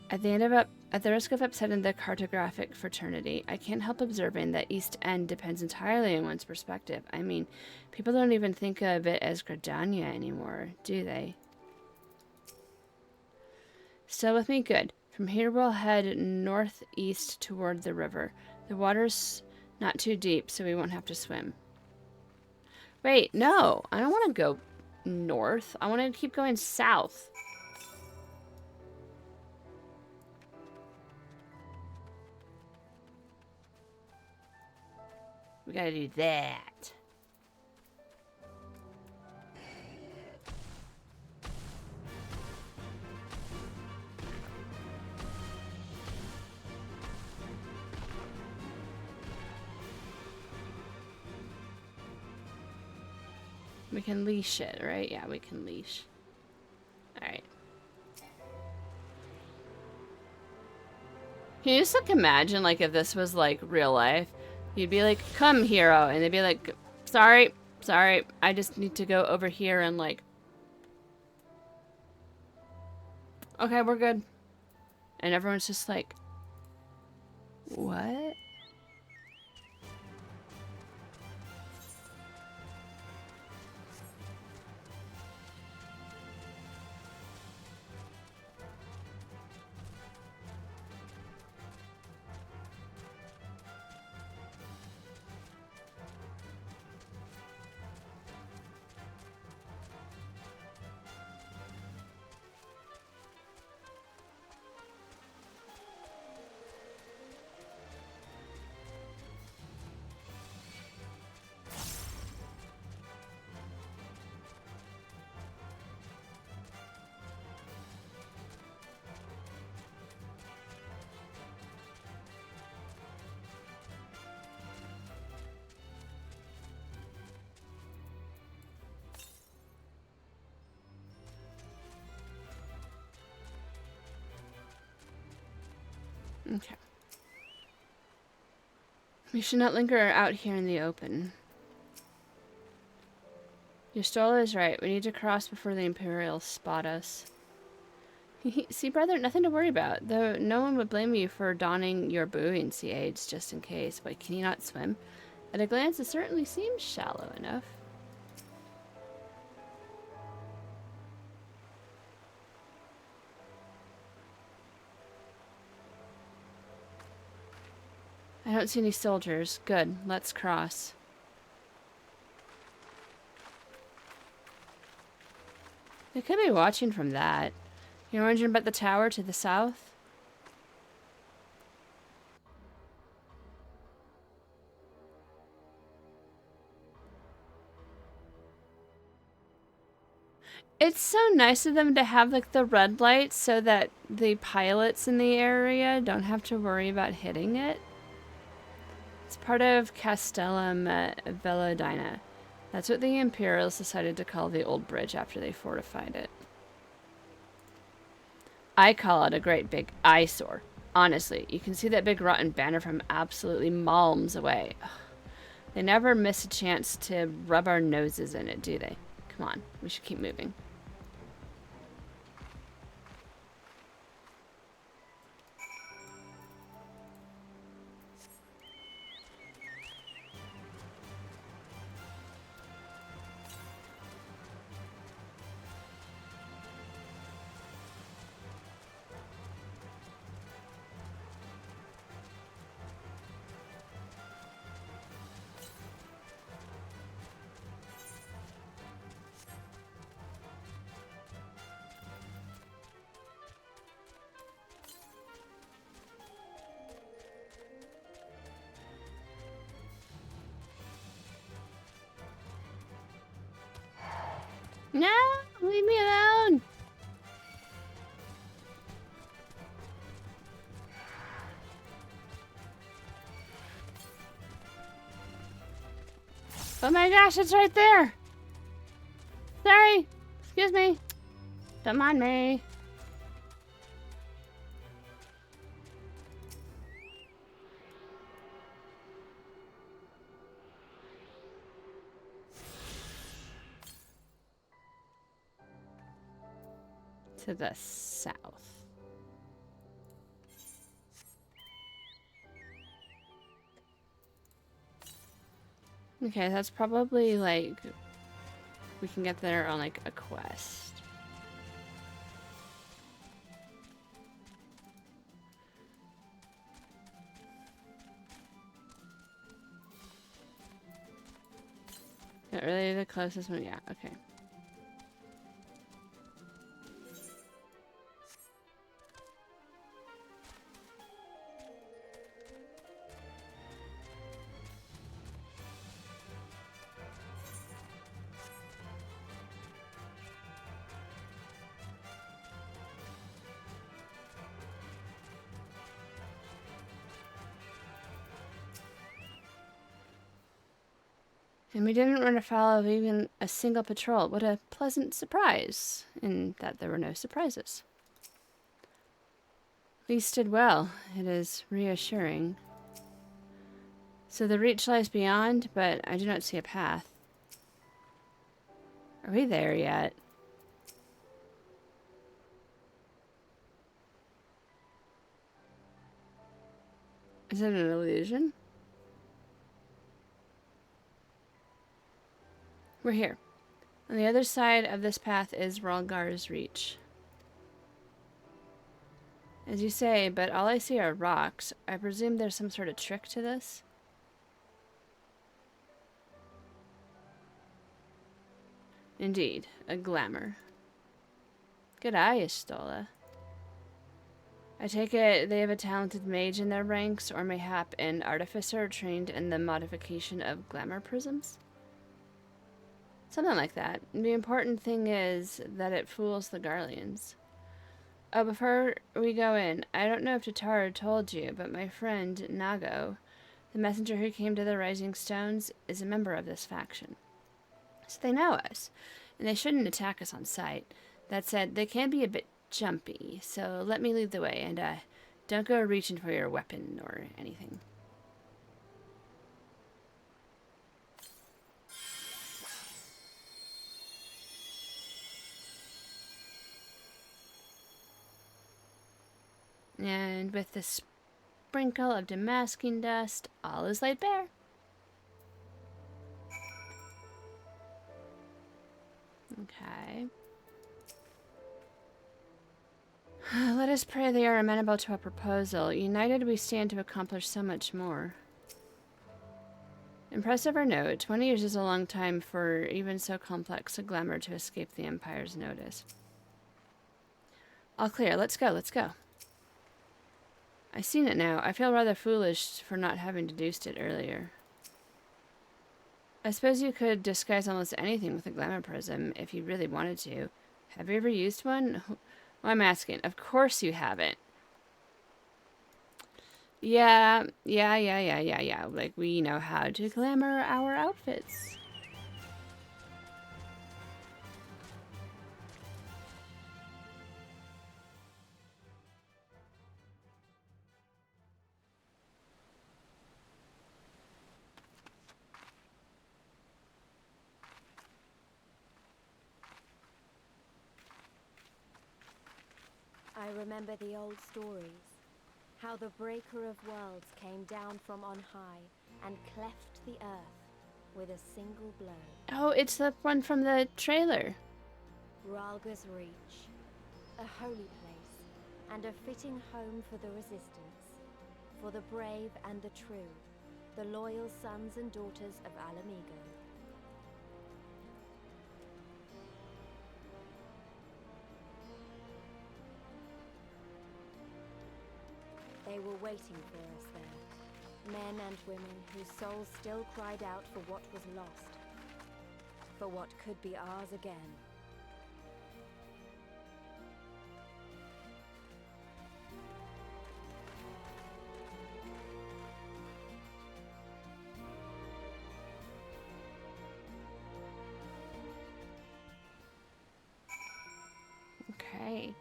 At the risk of upsetting the cartographic fraternity, I can't help observing that East End depends entirely on one's perspective. I mean, people don't even think of it as Gridania anymore, do they? Still with me? Good. From here we'll head northeast toward the river. The water's not too deep, so we won't have to swim. Wait, no! I don't want to go north. I want to keep going south. We gotta do that. We can leash it, right? Yeah, we can leash. Alright. Can you just like imagine like if this was like real life? You'd be like, come hero, and they'd be like, sorry, I just need to go over here and like, okay, we're good. And everyone's just like, what? Okay. We should not linger out here in the open. Your Stola is right. We need to cross before the Imperials spot us. See, brother, nothing to worry about. Though no one would blame you for donning your buoyancy aids just in case. But can you not swim? At a glance, it certainly seems shallow enough. I don't see any soldiers. Good. Let's cross. They could be watching from that. You're wondering about the tower to the south? It's so nice of them to have like the red lights so that the pilots in the area don't have to worry about hitting it. It's part of Castellum Velodina. That's what the Imperials decided to call the old bridge after they fortified it. I call it a great big eyesore. Honestly, you can see that big rotten banner from absolutely miles away. Ugh. They never miss a chance to rub our noses in it, do they? Come on, we should keep moving. No! Leave me alone! Oh my gosh, it's right there! Sorry! Excuse me! Don't mind me. To the south. Okay, that's probably like we can get there on like a quest. Not really the closest one, yeah, okay. And we didn't run afoul of even a single patrol. What a pleasant surprise, in that there were no surprises. We did well. It is reassuring. So the reach lies beyond, but I do not see a path. Are we there yet? Is it an illusion? We're here. On the other side of this path is Ralgar's Reach. As you say, but all I see are rocks. I presume there's some sort of trick to this? Indeed, a glamour. Good eye, Istola. I take it they have a talented mage in their ranks, or mayhap an artificer trained in the modification of glamour prisms? Something like that. The important thing is that it fools the Garleans. Oh, before we go in, I don't know if Tatara told you, but my friend, Nago, the messenger who came to the Rising Stones, is a member of this faction. So they know us, and they shouldn't attack us on sight. That said, they can be a bit jumpy, so let me lead the way, and don't go reaching for your weapon or anything. And with the sprinkle of demasking dust, all is laid bare. Okay. Let us pray they are amenable to a proposal. United we stand to accomplish so much more. Impressive or no, 20 years is a long time for even so complex a glamour to escape the Empire's notice. All clear, let's go, let's go. I've seen it now. I feel rather foolish for not having deduced it earlier. I suppose you could disguise almost anything with a glamour prism if you really wanted to. Have you ever used one? Well, I'm asking. Of course you haven't. Yeah. Like, we know how to glamour our outfits. I remember the old stories. How the Breaker of Worlds came down from on high and cleft the earth with a single blow. Oh, it's the one from the trailer. Ralga's Reach. A holy place, and a fitting home for the resistance. For the brave and the true. The loyal sons and daughters of Alamigo. They were waiting for us there. Men and women whose souls still cried out for what was lost. For what could be ours again. Okay.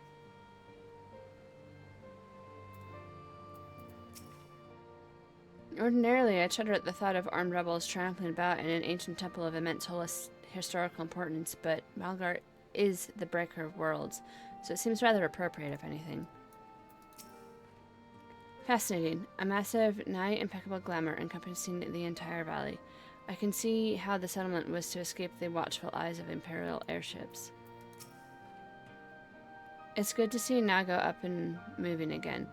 Ordinarily, I shudder at the thought of armed rebels trampling about in an ancient temple of immense historical importance, but Malgar is the Breaker of Worlds, so it seems rather appropriate, if anything. Fascinating. A massive, nigh impeccable glamour encompassing the entire valley. I can see how the settlement was to escape the watchful eyes of Imperial airships. It's good to see Nago up and moving again.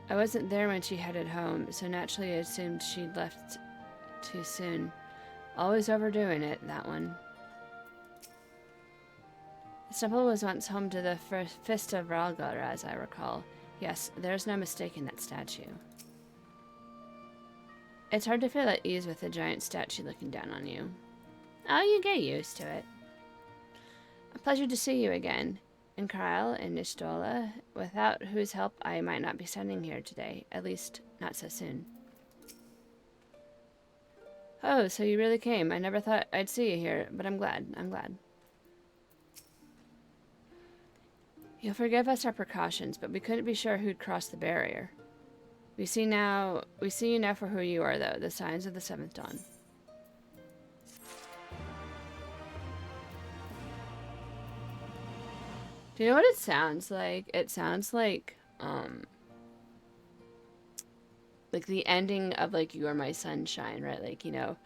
I wasn't there when she headed home, so naturally I assumed she'd left too soon. Always overdoing it, that one. The temple was once home to the Fist of Ralgar, as I recall. Yes, there's no mistaking that statue. It's hard to feel at ease with a giant statue looking down on you. Oh, you get used to it. A pleasure to see you again. And Kyle and Nishtola, without whose help I might not be standing here today, at least not so soon. Oh, so you really came. I never thought I'd see you here, but I'm glad. You'll forgive us our precautions, but we couldn't be sure who'd crossed the barrier. We see you now for who you are, though, the signs of the Seventh Dawn. Do you know what it sounds like? It sounds like the ending of, like, You Are My Sunshine, right? Like, you know,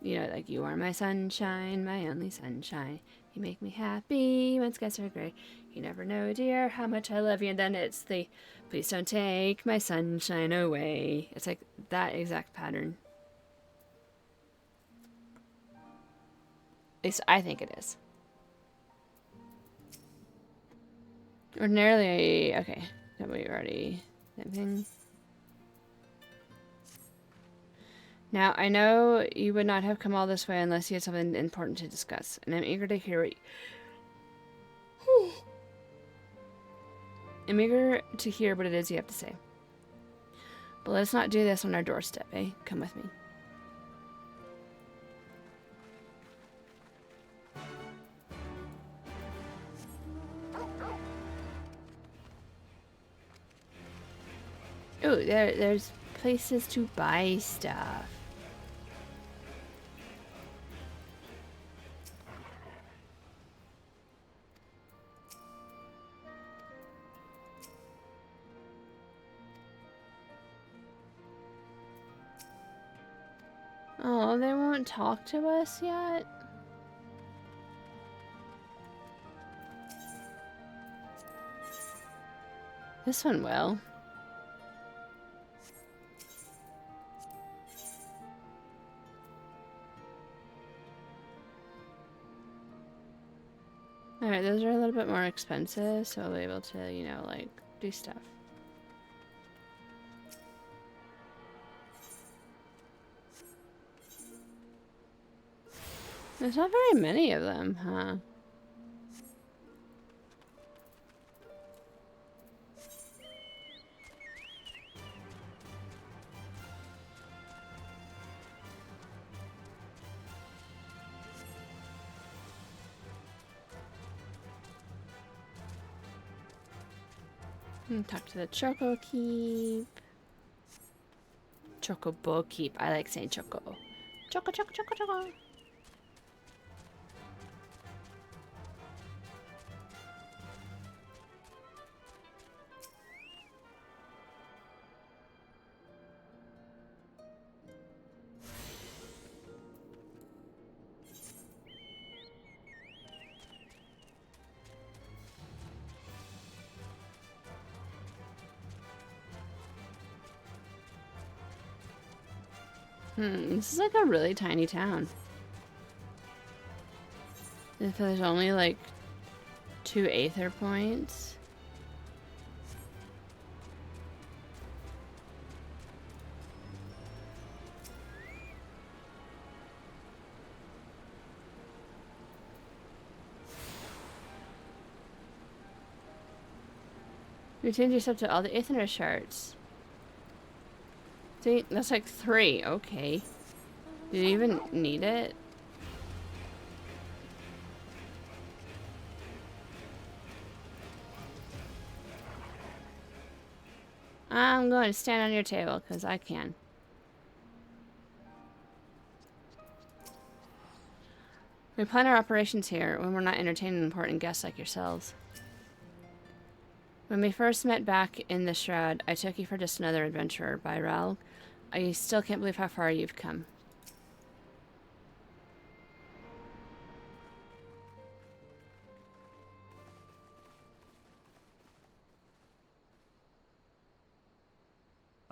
like, you are my sunshine, my only sunshine. You make me happy when skies are gray. You never know, dear, how much I love you. And then it's the, please don't take my sunshine away. It's like that exact pattern. At least I think it is. Ordinarily, okay, that we already, that thing. Now, I know you would not have come all this way unless you had something important to discuss, and I'm eager to hear what I'm eager to hear what it is you have to say. But let's not do this on our doorstep, eh? Come with me. Ooh, there's places to buy stuff. Oh, they won't talk to us yet? This one will. Alright, those are a little bit more expensive, so I'll be able to, you know, like, do stuff. There's not very many of them, huh? Talk to the Choco Keep. Chocobo Keep. I like saying Choco. Choco, Choco, Choco, Choco. This is like a really tiny town. If there's only like 2 Aether points. You change yourself to all the Aether shards. See, that's like 3. Okay. Do you even need it? I'm going to stand on your table because I can. We plan our operations here when we're not entertaining important guests like yourselves. When we first met back in the Shroud, I took you for just another adventurer, by Ral. I still can't believe how far you've come.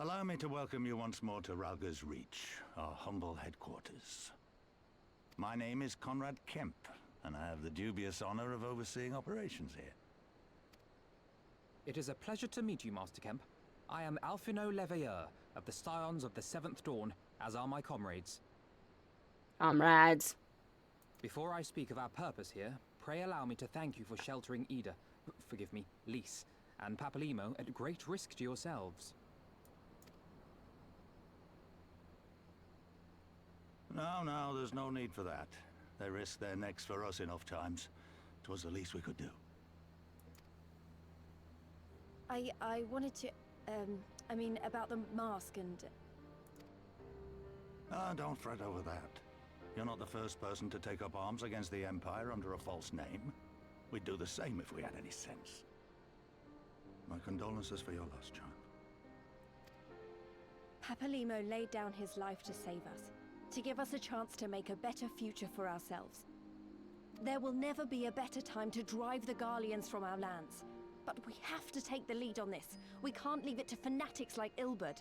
Allow me to welcome you once more to Ralga's Reach, our humble headquarters. My name is Conrad Kemp, and I have the dubious honor of overseeing operations here. It is a pleasure to meet you, Master Kemp. I am Alphino Leveilleur of the Scions of the Seventh Dawn, as are my comrades. Comrades. Before I speak of our purpose here, pray allow me to thank you for sheltering Ida, forgive me, Lys, and Papalimo at great risk to yourselves. No, there's no need for that. They risked their necks for us enough times. 'Twas the least we could do. I wanted to, I mean, about the mask and... Ah, don't fret over that. You're not the first person to take up arms against the Empire under a false name. We'd do the same if we had any sense. My condolences for your loss, John. Papalimo laid down his life to save us, to give us a chance to make a better future for ourselves. There will never be a better time to drive the Garleans from our lands. But we have to take the lead on this. We can't leave it to fanatics like Ilberd.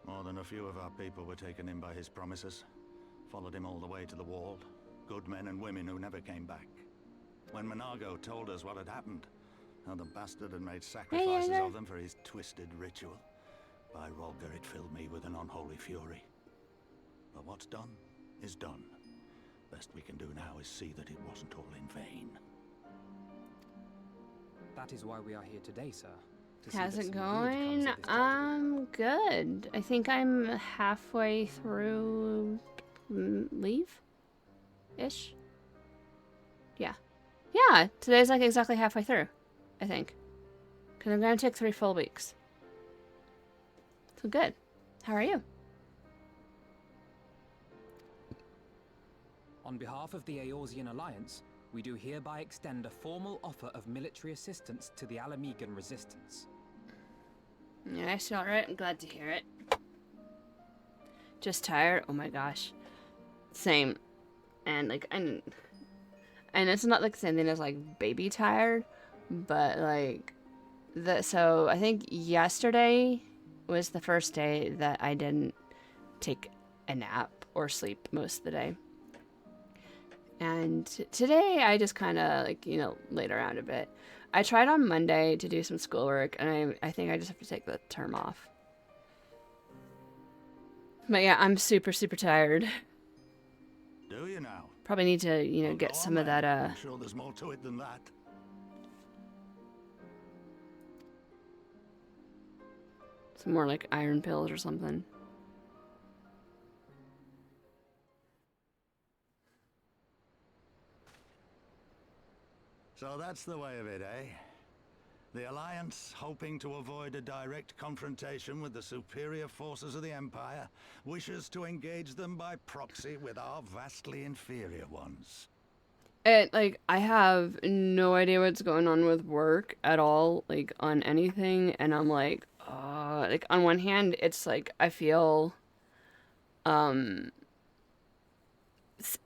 More than a few of our people were taken in by his promises. Followed him all the way to the wall. Good men and women who never came back. When Monago told us what had happened, how the bastard had made sacrifices of them for his twisted ritual, by Rolger it filled me with an unholy fury. But what's done is done. Best we can do now is see that it wasn't all in vain. That is why we are here today, sir. How's it going? Good. I think I'm halfway through leave-ish. Yeah, today's like exactly halfway through, I think. Because I'm going to take 3 full weeks. So good. How are you? On behalf of the Eorzean Alliance, we do hereby extend a formal offer of military assistance to the Alamegan resistance. Nice, alright. I'm glad to hear it. Just tired? Oh my gosh. Same. And like, and it's not like the same thing as like baby tired, but like, so I think yesterday was the first day that I didn't take a nap or sleep most of the day. And today I just kind of like, laid around a bit. I tried on Monday to do some schoolwork, and I think I just have to take the term off. But yeah, I'm super, super tired. Do you now? Probably need to, Well, get some of that, I'm sure there's more to it than that. some more like iron pills or something. So that's the way of it, eh? The Alliance, hoping to avoid a direct confrontation with the superior forces of the Empire, wishes to engage them by proxy with our vastly inferior ones. And, like, I have no idea what's going on with work at all, like, on anything, and I'm like, on one hand, it's like, I feel,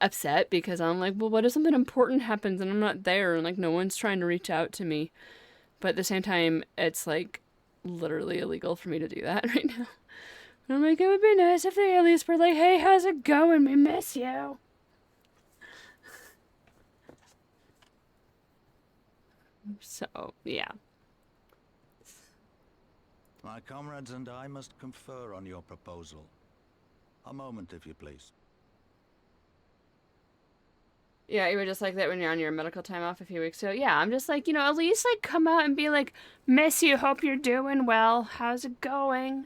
upset because I'm like, well, what if something important happens and I'm not there, and, like, no one's trying to reach out to me? But at the same time, it's, like, literally illegal for me to do that right now. And I'm like, it would be nice if they at least were like, hey, how's it going? We miss you. So, yeah. My comrades and I must confer on your proposal. A moment, if you please. Yeah, you were just like that when you're on your medical time off a few weeks ago. Yeah, I'm just like, you know, at least, like, come out and be like, miss you, hope you're doing well. How's it going?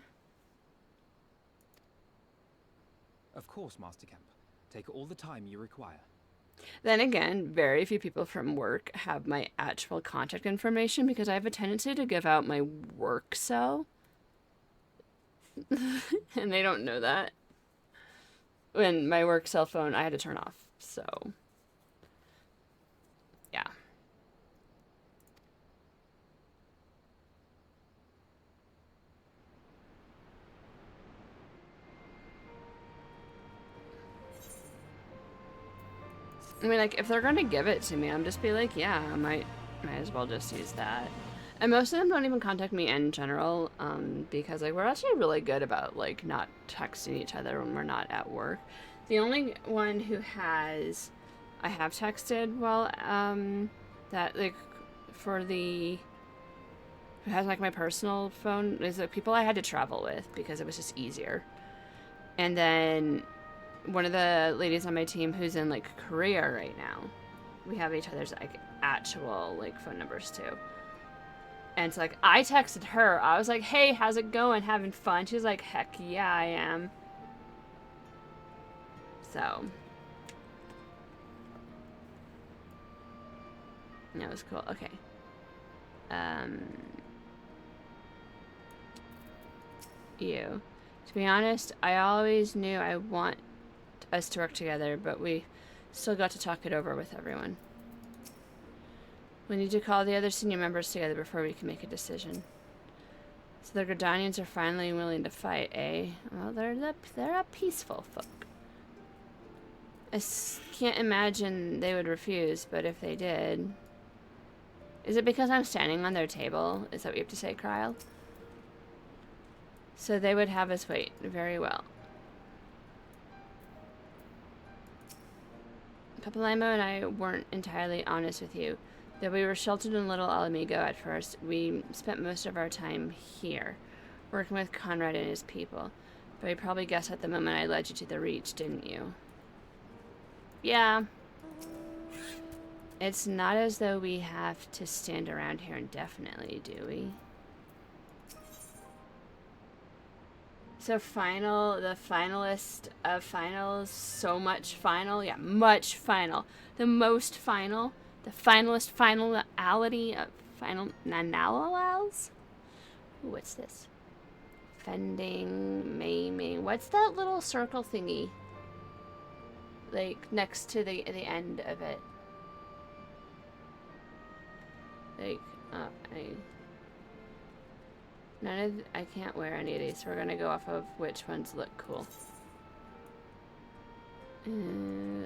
Of course, Master Kemp. Take all the time you require. Then again, very few people from work have my actual contact information because I have a tendency to give out my work cell. And they don't know that. When my work cell phone, I had to turn off, so... yeah. I mean, like, if they're gonna give it to me, I'm just be like, yeah, I might as well just use that. And most of them don't even contact me in general, because, like, we're actually really good about, like, not texting each other when we're not at work. The only one who has, I have texted, well, that, like, for the, who has, like, my personal phone, is the people I had to travel with, because it was just easier. And then one of the ladies on my team who's in, like, Korea right now, we have each other's, like, actual, like, phone numbers, too. And it's like, I texted her. I was like, hey, how's it going? Having fun? She's like, heck yeah, I am. So. That was cool. Okay. You. To be honest, I always knew I want us to work together, but we still got to talk it over with everyone. We need to call the other senior members together before we can make a decision. So the Gridanians are finally willing to fight, eh? Well, they're a peaceful folk. I can't imagine they would refuse, but if they did... Is it because I'm standing on their table? Is that what you have to say, Kryle? So they would have us wait. Very well. Papalamo and I weren't entirely honest with you. Though we were sheltered in Little Alamigo at first, we spent most of our time here, working with Conrad and his people. But you probably guessed at the moment I led you to the Reach, didn't you? Yeah. It's not as though we have to stand around here indefinitely, do we? So the finalist of finals, so much final, yeah, much final. The most final. The finalist finality of final nanalals? What's this? Fending, maiming. What's that little circle thingy? Like next to the end of it. Like, I can't wear any of these, so we're gonna go off of which ones look cool.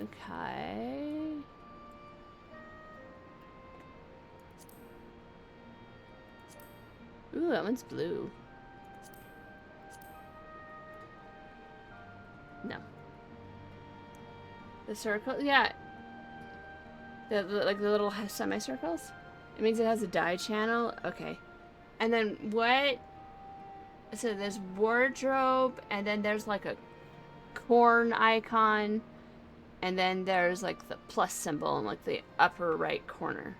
Okay. Ooh, that one's blue. No. The circle, yeah. Like the little semicircles? It means it has a dye channel? Okay. And then what? So there's wardrobe, and then there's like a corn icon, and then there's like the plus symbol in like the upper right corner.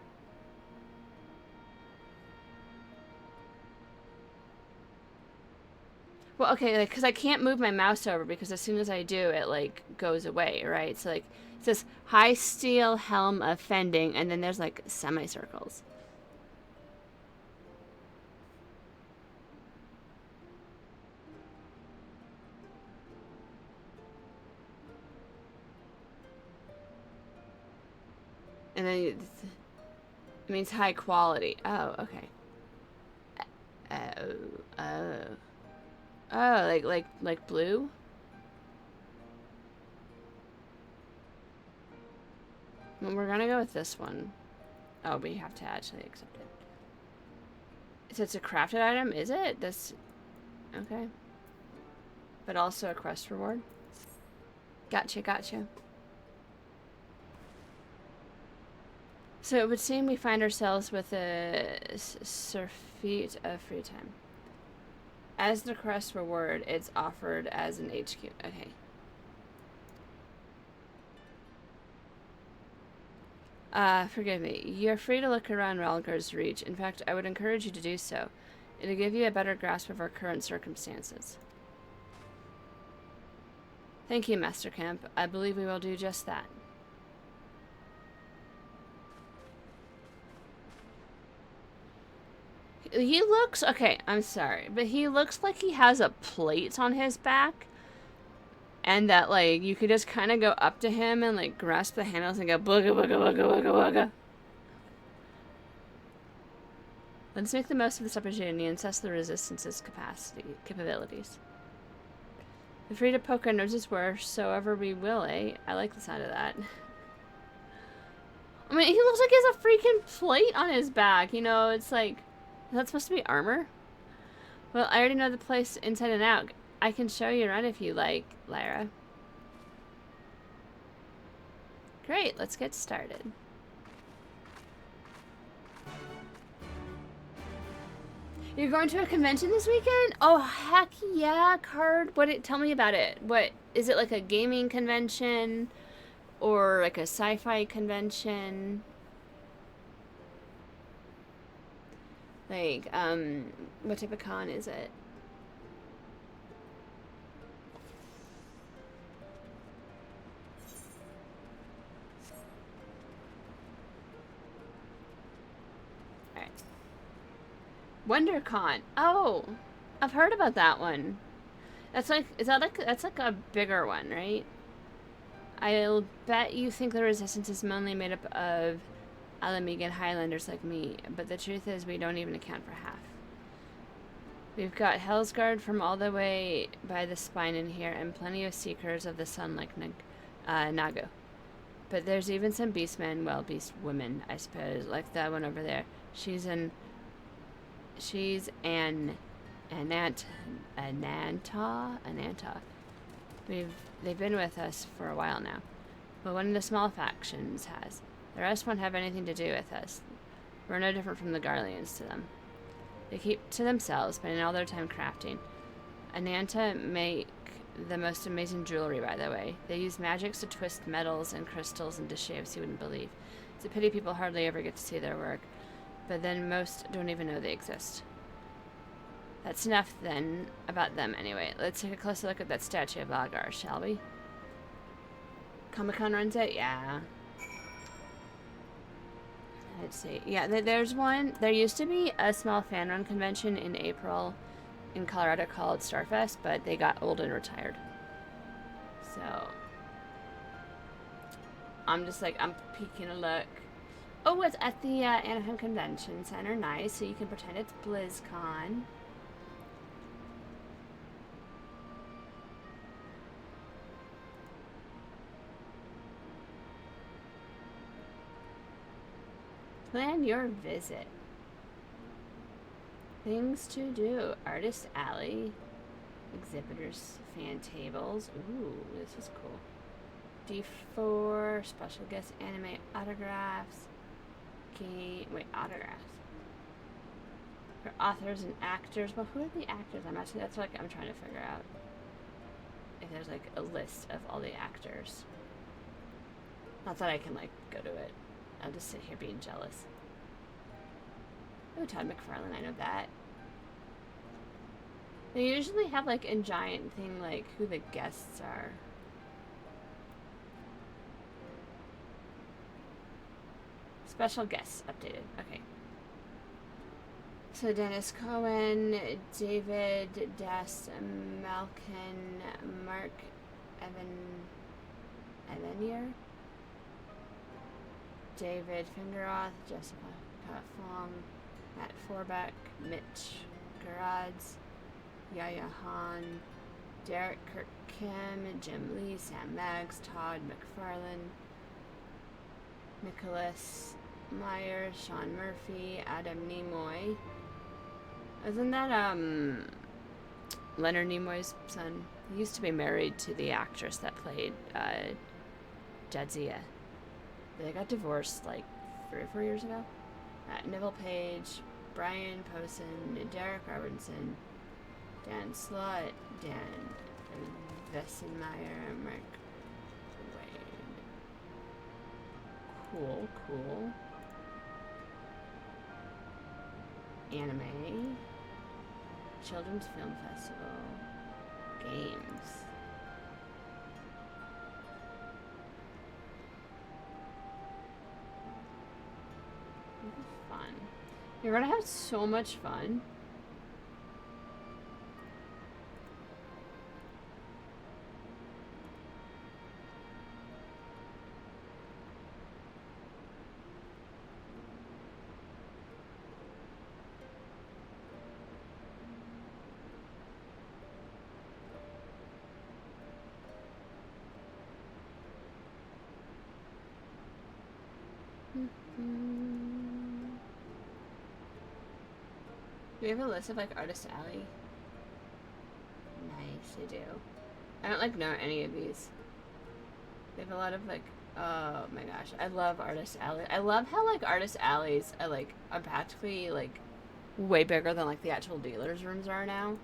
Well, okay, like, because I can't move my mouse over because as soon as I do, it, like, goes away, right? So, like, it says high steel helm of fending, and then there's, like, semicircles. And then it means high quality. Oh, okay. Oh, like blue? Well, we're gonna go with this one. Oh, we have to actually accept it. So it's a crafted item, is it? That's okay. But also a quest reward. Gotcha, gotcha. So it would seem we find ourselves with a surfeit of free time. As the quest reward, it's offered as an HQ. Okay. Forgive me. You're free to look around Ralgar's Reach. In fact, I would encourage you to do so. It'll give you a better grasp of our current circumstances. Thank you, Master Camp. I believe we will do just that. He looks... Okay, I'm sorry. But he looks like he has a plate on his back. And that, like, you could just kind of go up to him and, like, grasp the handles and go booga booga booga booga booga. Let's make the most of this opportunity and test the resistance's capabilities. Feel free to poke our noses where soever we will, eh? I like the sound of that. I mean, he looks like he has a freaking plate on his back, you know, it's like... Is that supposed to be armor? Well, I already know the place inside and out. I can show you around if you like, Lyra. Great, let's get started. You're going to a convention this weekend? Oh, heck yeah, Card. Tell me about it. What, is it like a gaming convention? Or like a sci-fi convention? Like, what type of con is it? Alright. WonderCon. Oh, I've heard about that one. That's like, that's like a bigger one, right? I'll bet you think the Resistance is mainly made up of Alamegan Highlanders like me, but the truth is we don't even account for half. We've got Hellsguard from all the way by the spine in here, and plenty of Seekers of the Sun like Nago. But there's even some beastmen, well, beast women, I suppose, like that one over there. She's an Ananta. They've been with us for a while now. But one of the small factions has. The rest won't have anything to do with us. We're no different from the Garleans to them. They keep to themselves, spending all their time crafting. Ananta make the most amazing jewelry, by the way. They use magics to twist metals and crystals into shapes you wouldn't believe. It's a pity people hardly ever get to see their work. But then most don't even know they exist. That's enough, then, about them, anyway. Let's take a closer look at that statue of Algar, shall we? Comic-Con runs it? Yeah. Let's see. Yeah, there's one. There used to be a small fan run convention in April in Colorado called Starfest, but they got old and retired. So, I'm just like, I'm peeking a look. Oh, it's at the Anaheim Convention Center. Nice. So you can pretend it's BlizzCon. Plan your visit. Things to do. Artist Alley. Exhibitors fan tables. Ooh, this is cool. D4. Special guest anime autographs. Autographs. For authors and actors. Well, who are the actors? That's what I'm trying to figure out. If there's like a list of all the actors. Not that I can like go to it. I'll just sit here being jealous. Oh, Todd McFarlane, I know that. They usually have like a giant thing like who the guests are. Special guests updated. Okay. So Dennis Cohen, David Das Malkin, Mark Evanier, David Fingeroth, Jessica Fong, Matt Forbeck, Mitch Garads, Yaya Han, Derek Kirk Kim, Jim Lee, Sam Maggs, Todd McFarlane, Nicholas Meyer, Sean Murphy, Adam Nimoy. Isn't that Leonard Nimoy's son? He used to be married to the actress that played Jadzia. They got divorced like 3 or 4 years ago. Neville Page, Brian Posen, Derek Robertson, Dan Slott, Dan Vessenmeyer, Mark Wade. Cool, cool. Anime, Children's Film Festival, games. This is fun. You're gonna have so much fun. Do we have a list of like Artist Alley? Nice, I do. I don't like know any of these. They have a lot of like, oh my gosh, I love Artist Alley. I love how like Artist Alleys are practically like way bigger than like the actual dealers' rooms are now.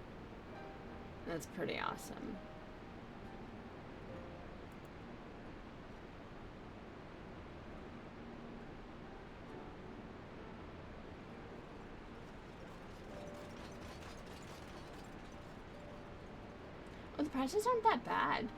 That's pretty awesome. Well, the prices aren't that bad.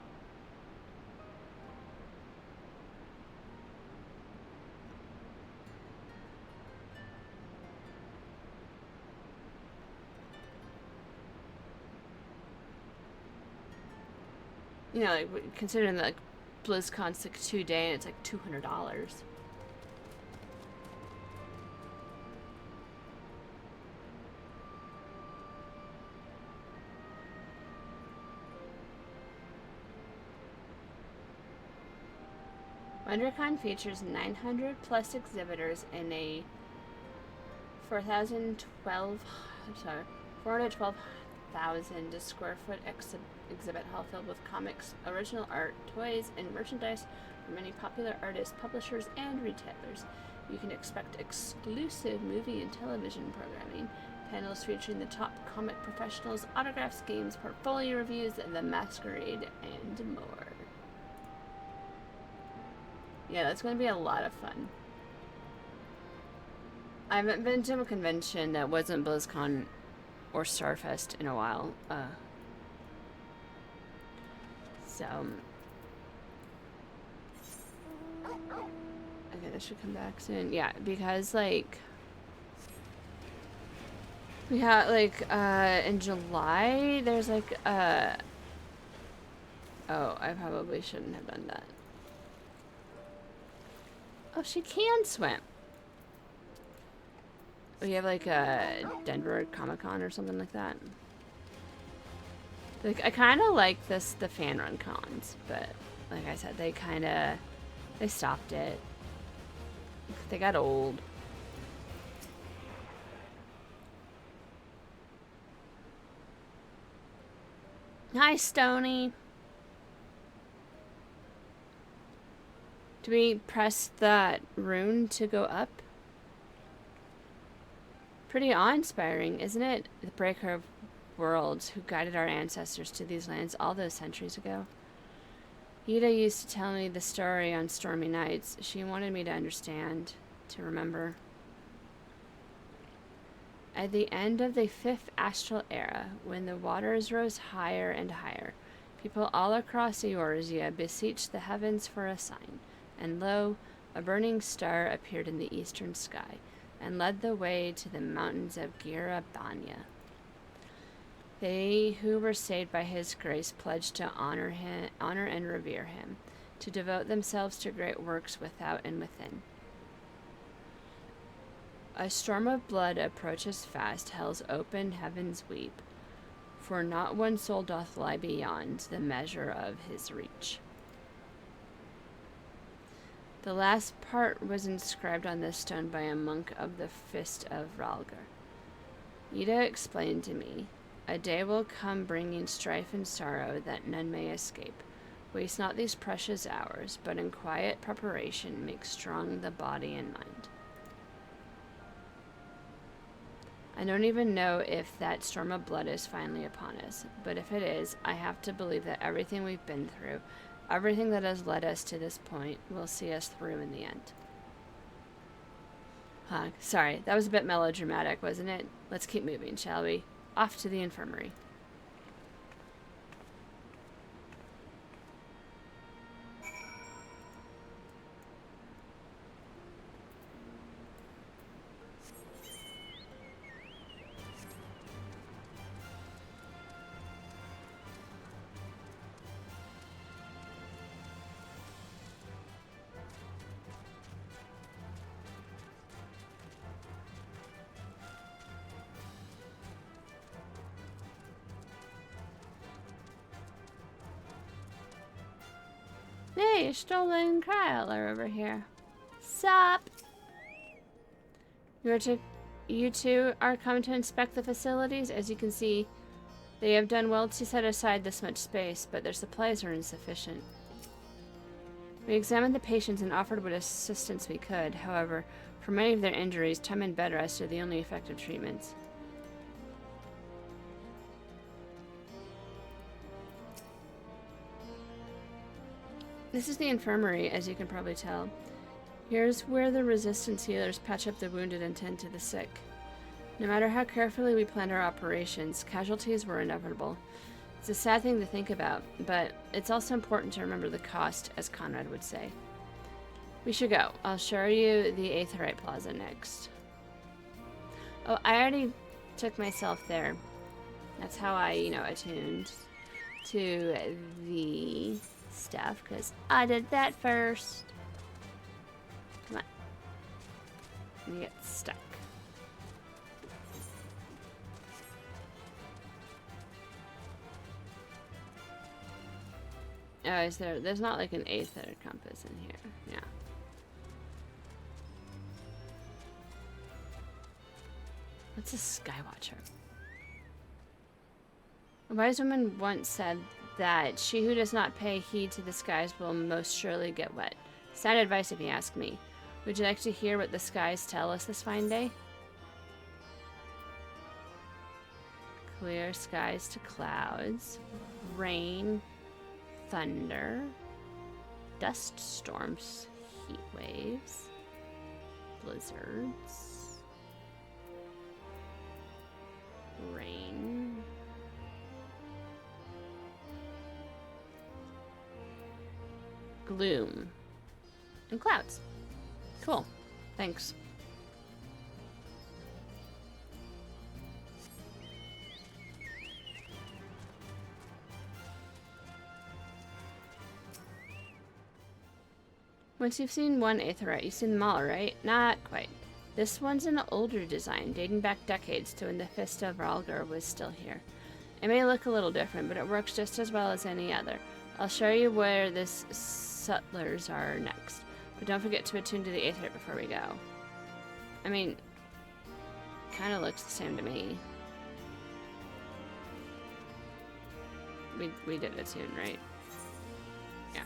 You know, like considering that like, BlizzCon's like 2 day and it's like $200. WonderCon features 900 plus exhibitors in a 412,000 square foot exhibit hall filled with comics, original art, toys, and merchandise from many popular artists, publishers, and retailers. You can expect exclusive movie and television programming, panels featuring the top comic professionals, autographs, games, portfolio reviews, The Masquerade, and more. Yeah, that's going to be a lot of fun. I haven't been to a convention that wasn't BlizzCon or Starfest in a while. Okay, this should come back soon. Yeah, because like we have like in July there's like oh, I probably shouldn't have done that. Oh, she can swim. We have like a Denver Comic-Con or something like that. Like I kind of like the fan run cons, but like I said, they stopped it. They got old. Hi, Stony. Do we press that rune to go up? Pretty awe-inspiring, isn't it? The breaker of worlds who guided our ancestors to these lands all those centuries ago. Ida used to tell me the story on stormy nights. She wanted me to understand, to remember. At the end of the 5th astral era, when the waters rose higher and higher, people all across Eorzea beseeched the heavens for a sign, and lo, a burning star appeared in the eastern sky, and led the way to the mountains of Girabania. They who were saved by his grace pledged to honor and revere him, to devote themselves to great works without and within. A storm of blood approaches fast, hell's open heavens weep, for not one soul doth lie beyond the measure of his reach. The last part was inscribed on this stone by a monk of the Fist of Ralgar. Ida explained to me, a day will come bringing strife and sorrow that none may escape. Waste not these precious hours, but in quiet preparation make strong the body and mind. I don't even know if that storm of blood is finally upon us, but if it is, I have to believe that everything we've been through, everything that has led us to this point, will see us through in the end. Sorry, that was a bit melodramatic, wasn't it? Let's keep moving, shall we? Off to the infirmary. Hey, stolen Kryler over here. Sup? You two are come to inspect the facilities. As you can see, they have done well to set aside this much space, but their supplies are insufficient. We examined the patients and offered what assistance we could. However, for many of their injuries, time and bed rest are the only effective treatments. This is the infirmary, as you can probably tell. Here's where the resistance healers patch up the wounded and tend to the sick. No matter how carefully we planned our operations, casualties were inevitable. It's a sad thing to think about, but it's also important to remember the cost, as Conrad would say. We should go. I'll show you the Aetheryte Plaza next. Oh, I already took myself there. That's how I, attuned to the stuff, because I did that first. Come on. You get stuck. Oh, is there's not like an aether compass in here. Yeah. What's a Skywatcher? A wise woman once said that she who does not pay heed to the skies will most surely get wet. Sound advice if you ask me. Would you like to hear what the skies tell us this fine day? Clear skies to clouds, rain, thunder, dust storms, heat waves, blizzards, rain, gloom, and clouds. Cool. Thanks. Once you've seen one Aetheryte, you've seen them all, right? Not quite. This one's an older design, dating back decades to when the Fist of Ralgar was still here. It may look a little different, but it works just as well as any other. I'll show you where this sutlers are next. But don't forget to attune to the Aetheryte before we go. I mean, kind of looks the same to me. We did attune, right? Yeah.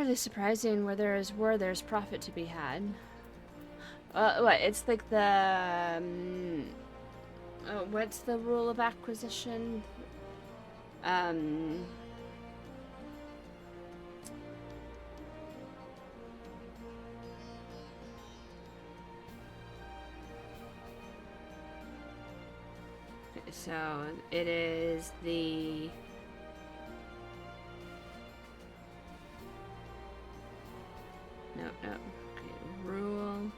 Hardly surprising. Where there is war, there's profit to be had. What? It's like the... what's the rule of acquisition? So it is the... No. Okay, rule.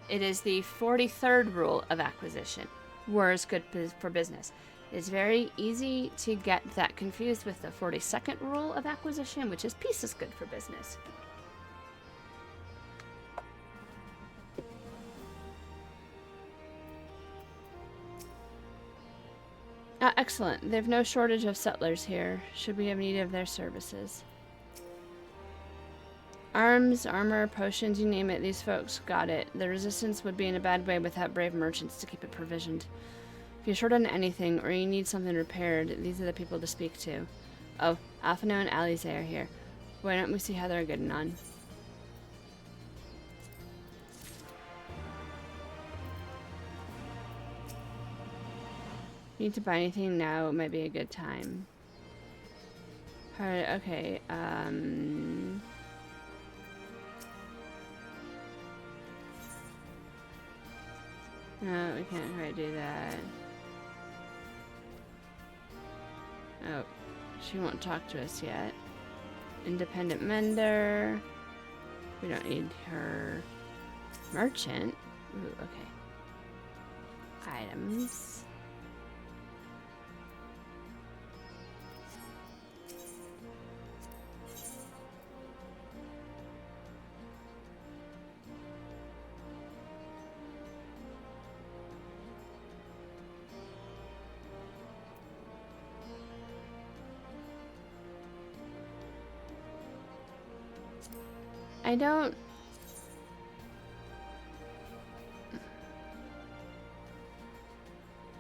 It is the 43rd rule of acquisition. War is good for business. It's very easy to get that confused with the 42nd rule of acquisition, which is peace is good for business. Excellent. They've no shortage of settlers here, should we have need of their services. Arms, armor, potions, you name it, these folks got it. The resistance would be in a bad way without brave merchants to keep it provisioned. If you're short on anything, or you need something repaired, these are the people to speak to. Oh, Alphino and Alice are here. Why don't we see how they're getting on? Need to buy anything now? It might be a good time. Alright, okay, no, we can't quite do that. Oh, she won't talk to us yet. Independent mender. We don't need her. Merchant. Ooh, okay. Items. I don't...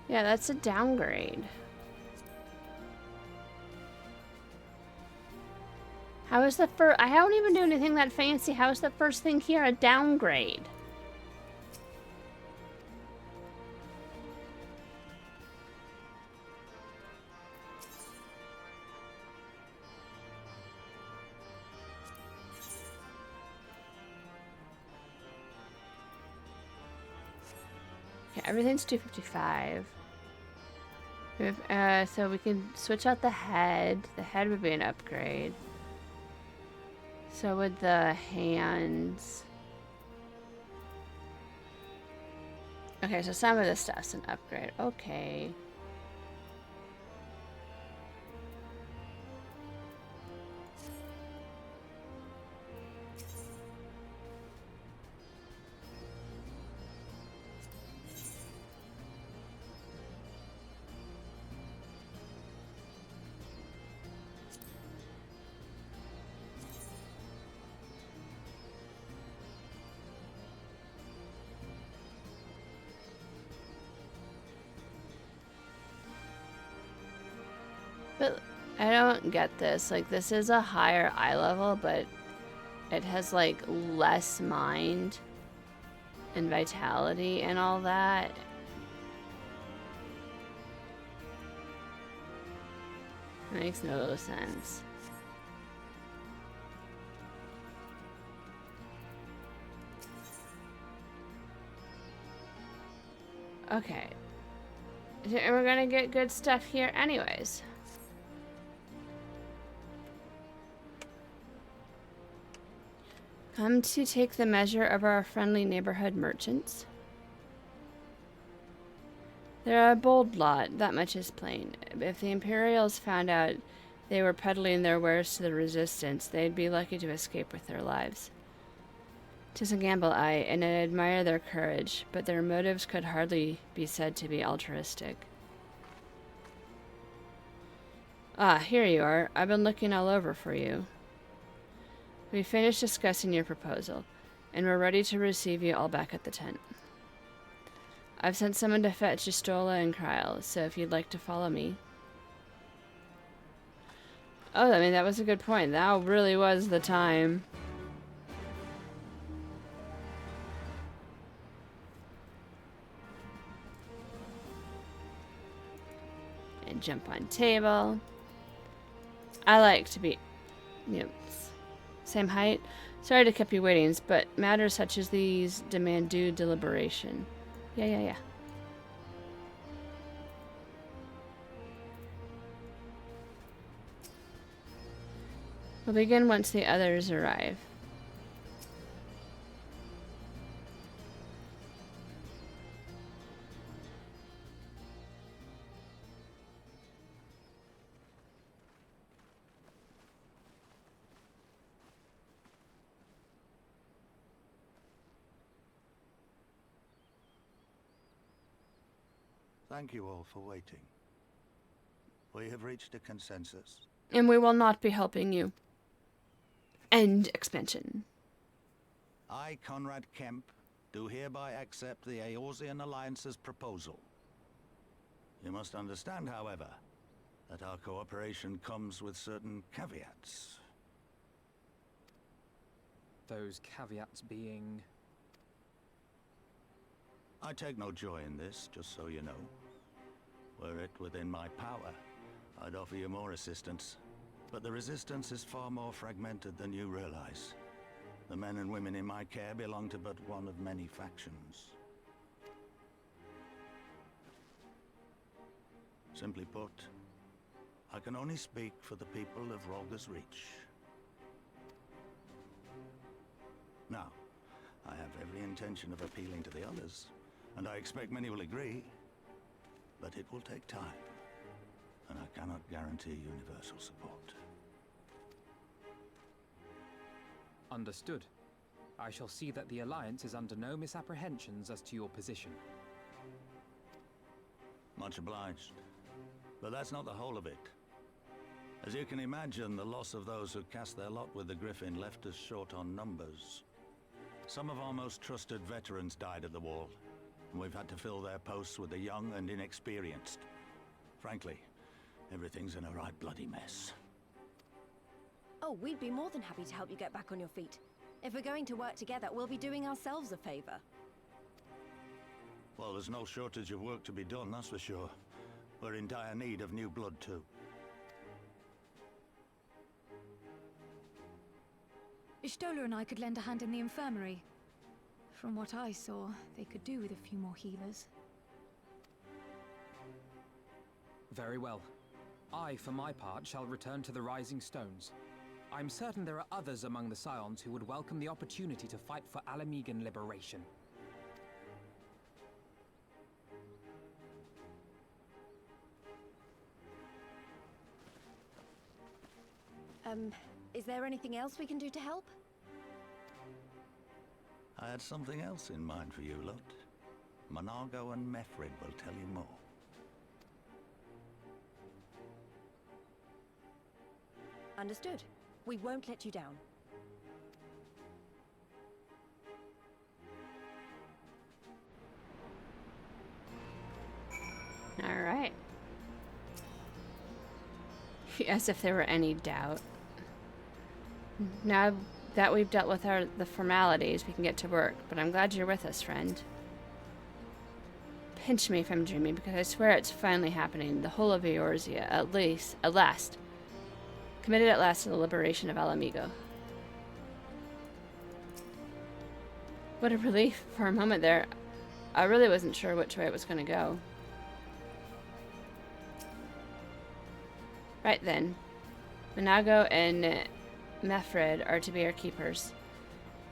Yeah, that's a downgrade. How is the first... I don't even do anything that fancy. How is the first thing here a downgrade? Everything's 255. So we can switch out the head. The head would be an upgrade. So would the hands. Okay, so some of this stuff's an upgrade. Okay. But I don't get this. Like, this is a higher eye level, but it has, like, less mind and vitality and all that. It makes no sense. Okay. And we're gonna get good stuff here anyways. Come to take the measure of our friendly neighborhood merchants. They're a bold lot, that much is plain. If the Imperials found out they were peddling their wares to the Resistance, they'd be lucky to escape with their lives. 'Tis a gamble, and I admire their courage, but their motives could hardly be said to be altruistic. Ah, here you are. I've been looking all over for you. We finished discussing your proposal, and we're ready to receive you all back at the tent. I've sent someone to fetch Jistola and Kryl, so if you'd like to follow me. Oh, I mean, that was a good point. Now really was the time. And jump on table. I like to be, you know, same height. Sorry to keep you waiting, but matters such as these demand due deliberation. Yeah. We'll begin once the others arrive. Thank you all for waiting. We have reached a consensus. And we will not be helping you. End expansion. I, Conrad Kemp, do hereby accept the Eorzean Alliance's proposal. You must understand, however, that our cooperation comes with certain caveats. Those caveats being... I take no joy in this, just so you know. Were it within my power, I'd offer you more assistance. But the resistance is far more fragmented than you realize. The men and women in my care belong to but one of many factions. Simply put, I can only speak for the people of Rolga's Reach. Now, I have every intention of appealing to the others, and I expect many will agree, but it will take time, and I cannot guarantee universal support. Understood. I shall see that the Alliance is under no misapprehensions as to your position. Much obliged. But that's not the whole of it. As you can imagine, the loss of those who cast their lot with the Griffin left us short on numbers. Some of our most trusted veterans died at the wall, and we've had to fill their posts with the young and inexperienced. Frankly, everything's in a right bloody mess. Oh, we'd be more than happy to help you get back on your feet. If we're going to work together, we'll be doing ourselves a favor. Well, there's no shortage of work to be done, that's for sure. We're in dire need of new blood, too. Jistola and I could lend a hand in the infirmary. From what I saw, they could do with a few more healers. Very well. I, for my part, shall return to the Rising Stones. I'm certain there are others among the Scions who would welcome the opportunity to fight for Alamegan liberation. Is there anything else we can do to help? I had something else in mind for you lot. Monargo and Mefrid will tell you more. Understood. We won't let you down. All right. As if there were any doubt. Now that we've dealt with the formalities, we can get to work. But I'm glad you're with us, friend. Pinch me if I'm dreaming, because I swear it's finally happening. The whole of Eorzea, at last. Committed at last to the liberation of Alamigo. What a relief. For a moment there, I really wasn't sure which way it was going to go. Right then. Monargo and Mefrid are to be our keepers.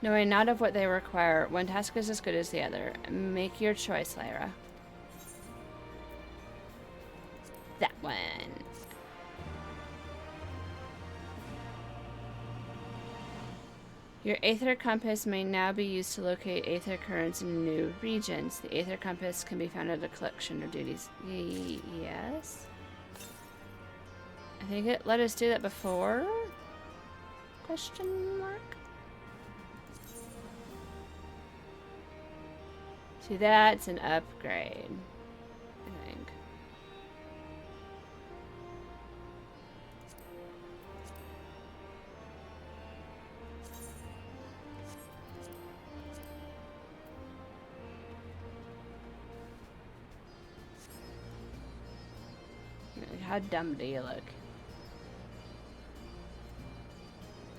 Knowing not of what they require, one task is as good as the other. Make your choice, Lyra. That one. Your Aether Compass may now be used to locate Aether currents in new regions. The Aether Compass can be found at a collection of duties. Yes? I think it let us do that before? Question mark? See, that's an upgrade, I think. How dumb do you look?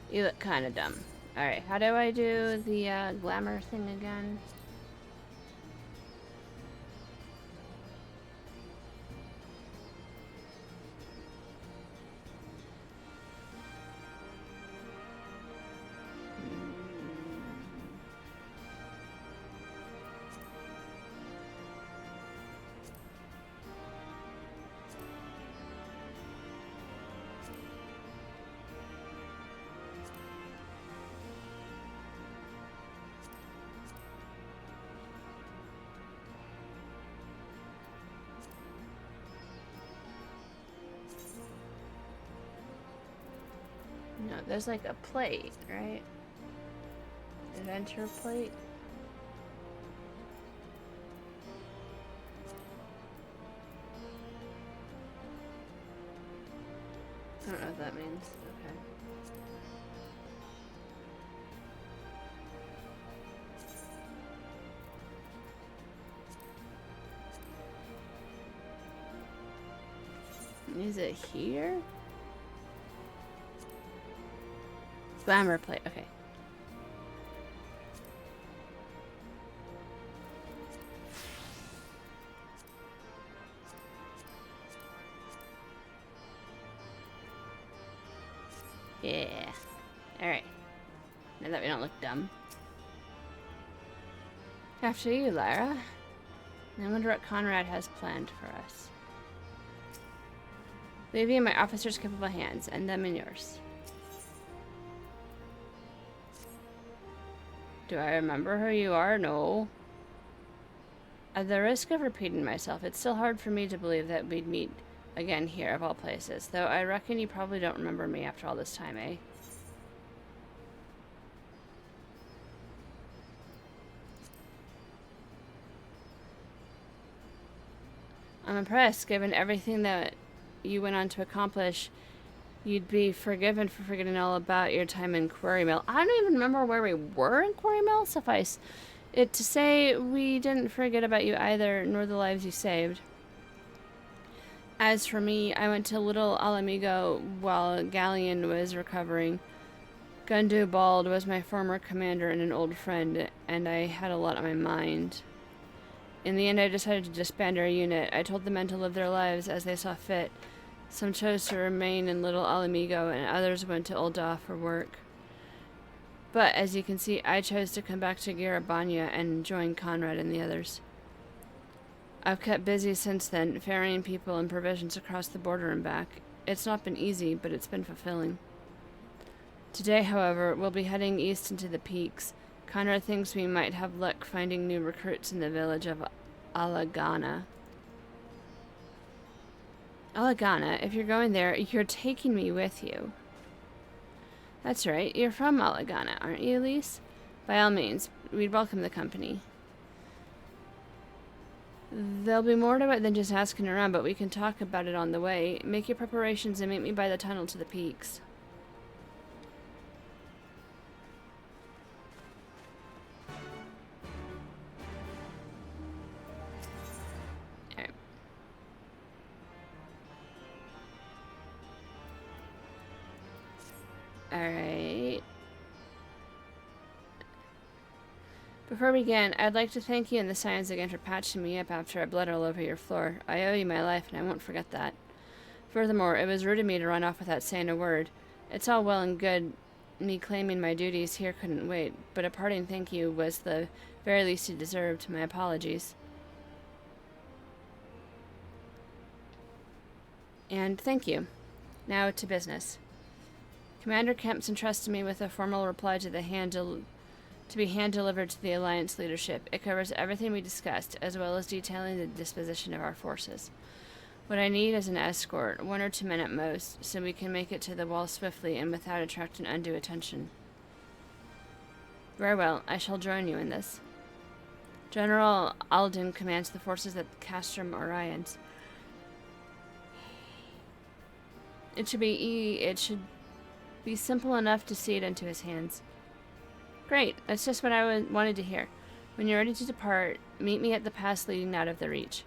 You look kind of dumb. Alright, how do I do the glamour thing again? No, there's like a plate, right? Adventure plate? I don't know what that means. Okay. Is it here? Glamour plate, okay. Yeah. Alright. Now that we don't look dumb. After you, Lyra. I wonder what Conrad has planned for us. Leave you in my officer's capable hands, and them in yours. Do I remember who you are? No. At the risk of repeating myself, it's still hard for me to believe that we'd meet again here, of all places. Though I reckon you probably don't remember me after all this time, eh? I'm impressed, given everything that you went on to accomplish. You'd be forgiven for forgetting all about your time in Quarry Mill. I don't even remember where we were in Quarry Mill. Suffice it to say, we didn't forget about you either, nor the lives you saved. As for me, I went to Little Alamigo while Galleon was recovering. Gundu Bald was my former commander and an old friend, and I had a lot on my mind. In the end, I decided to disband our unit. I told the men to live their lives as they saw fit. Some chose to remain in Little Alamigo, and others went to Ul'dah for work. But, as you can see, I chose to come back to Garabanya and join Conrad and the others. I've kept busy since then, ferrying people and provisions across the border and back. It's not been easy, but it's been fulfilling. Today, however, we'll be heading east into the peaks. Conrad thinks we might have luck finding new recruits in the village of Alagana. Alagana, if you're going there, you're taking me with you. That's right, you're from Alagana, aren't you, Elise? By all means, we'd welcome the company. There'll be more to it than just asking around, but we can talk about it on the way. Make your preparations and meet me by the tunnel to the peaks. Alright. Before we begin, I'd like to thank you and the Scions again for patching me up after I bled all over your floor. I owe you my life, and I won't forget that. Furthermore, it was rude of me to run off without saying a word. It's all well and good, me claiming my duties here couldn't wait, but a parting thank you was the very least you deserved. My apologies. And thank you. Now to business. Commander Kemp's entrusted me with a formal reply to be hand-delivered to the Alliance leadership. It covers everything we discussed, as well as detailing the disposition of our forces. What I need is an escort, 1 or 2 men at most, so we can make it to the wall swiftly and without attracting undue attention. Very well, I shall join you in this. General Alden commands the forces at Castrum Orions. It should be simple enough to see it into his hands. Great, that's just what I wanted to hear. When you're ready to depart, meet me at the pass leading out of the Reach.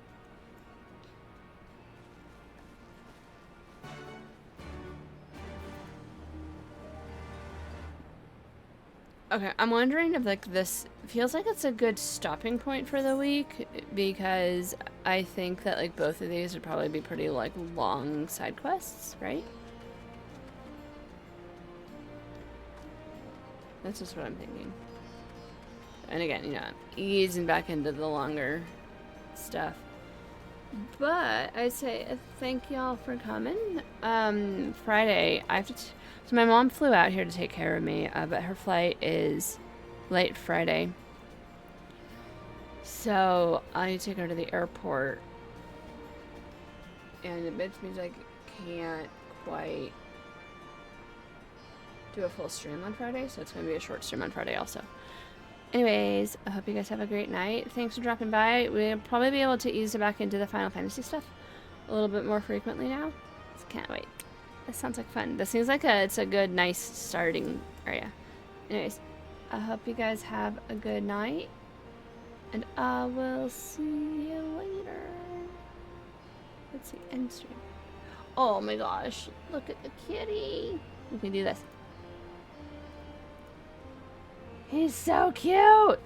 Okay, I'm wondering if like this feels like it's a good stopping point for the week, because I think that like both of these would probably be pretty like long side quests, right? That's just what I'm thinking. And again, you know, I'm easing back into the longer stuff. But I'd say thank y'all for coming. Friday, I have to... So my mom flew out here to take care of me, but her flight is late Friday. So I need to take her to the airport. And it makes me like can't quite do a full stream on Friday, so it's going to be a short stream on Friday also. Anyways, I hope you guys have a great night. Thanks for dropping by. We'll probably be able to ease back into the Final Fantasy stuff a little bit more frequently now. Just can't wait. This sounds like fun. This seems like it's a good, nice starting area. Anyways, I hope you guys have a good night. And I will see you later. Let's see, end stream. Oh my gosh, look at the kitty. We can do this. He's so cute!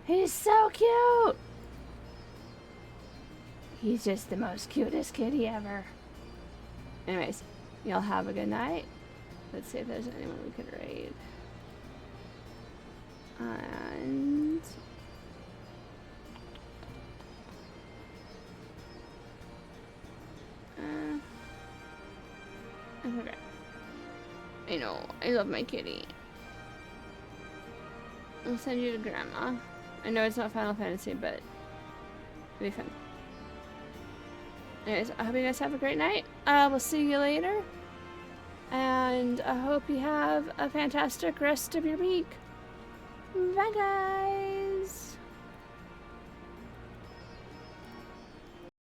He's so cute! He's just the most cutest kitty ever. Anyways, y'all have a good night. Let's see if there's anyone we could raid. And... okay. I know, I love my kitty. I'll send you to Grandma. I know it's not Final Fantasy, but it'll be fun. Anyways, I hope you guys have a great night. We'll see you later. And I hope you have a fantastic rest of your week. Bye, guys.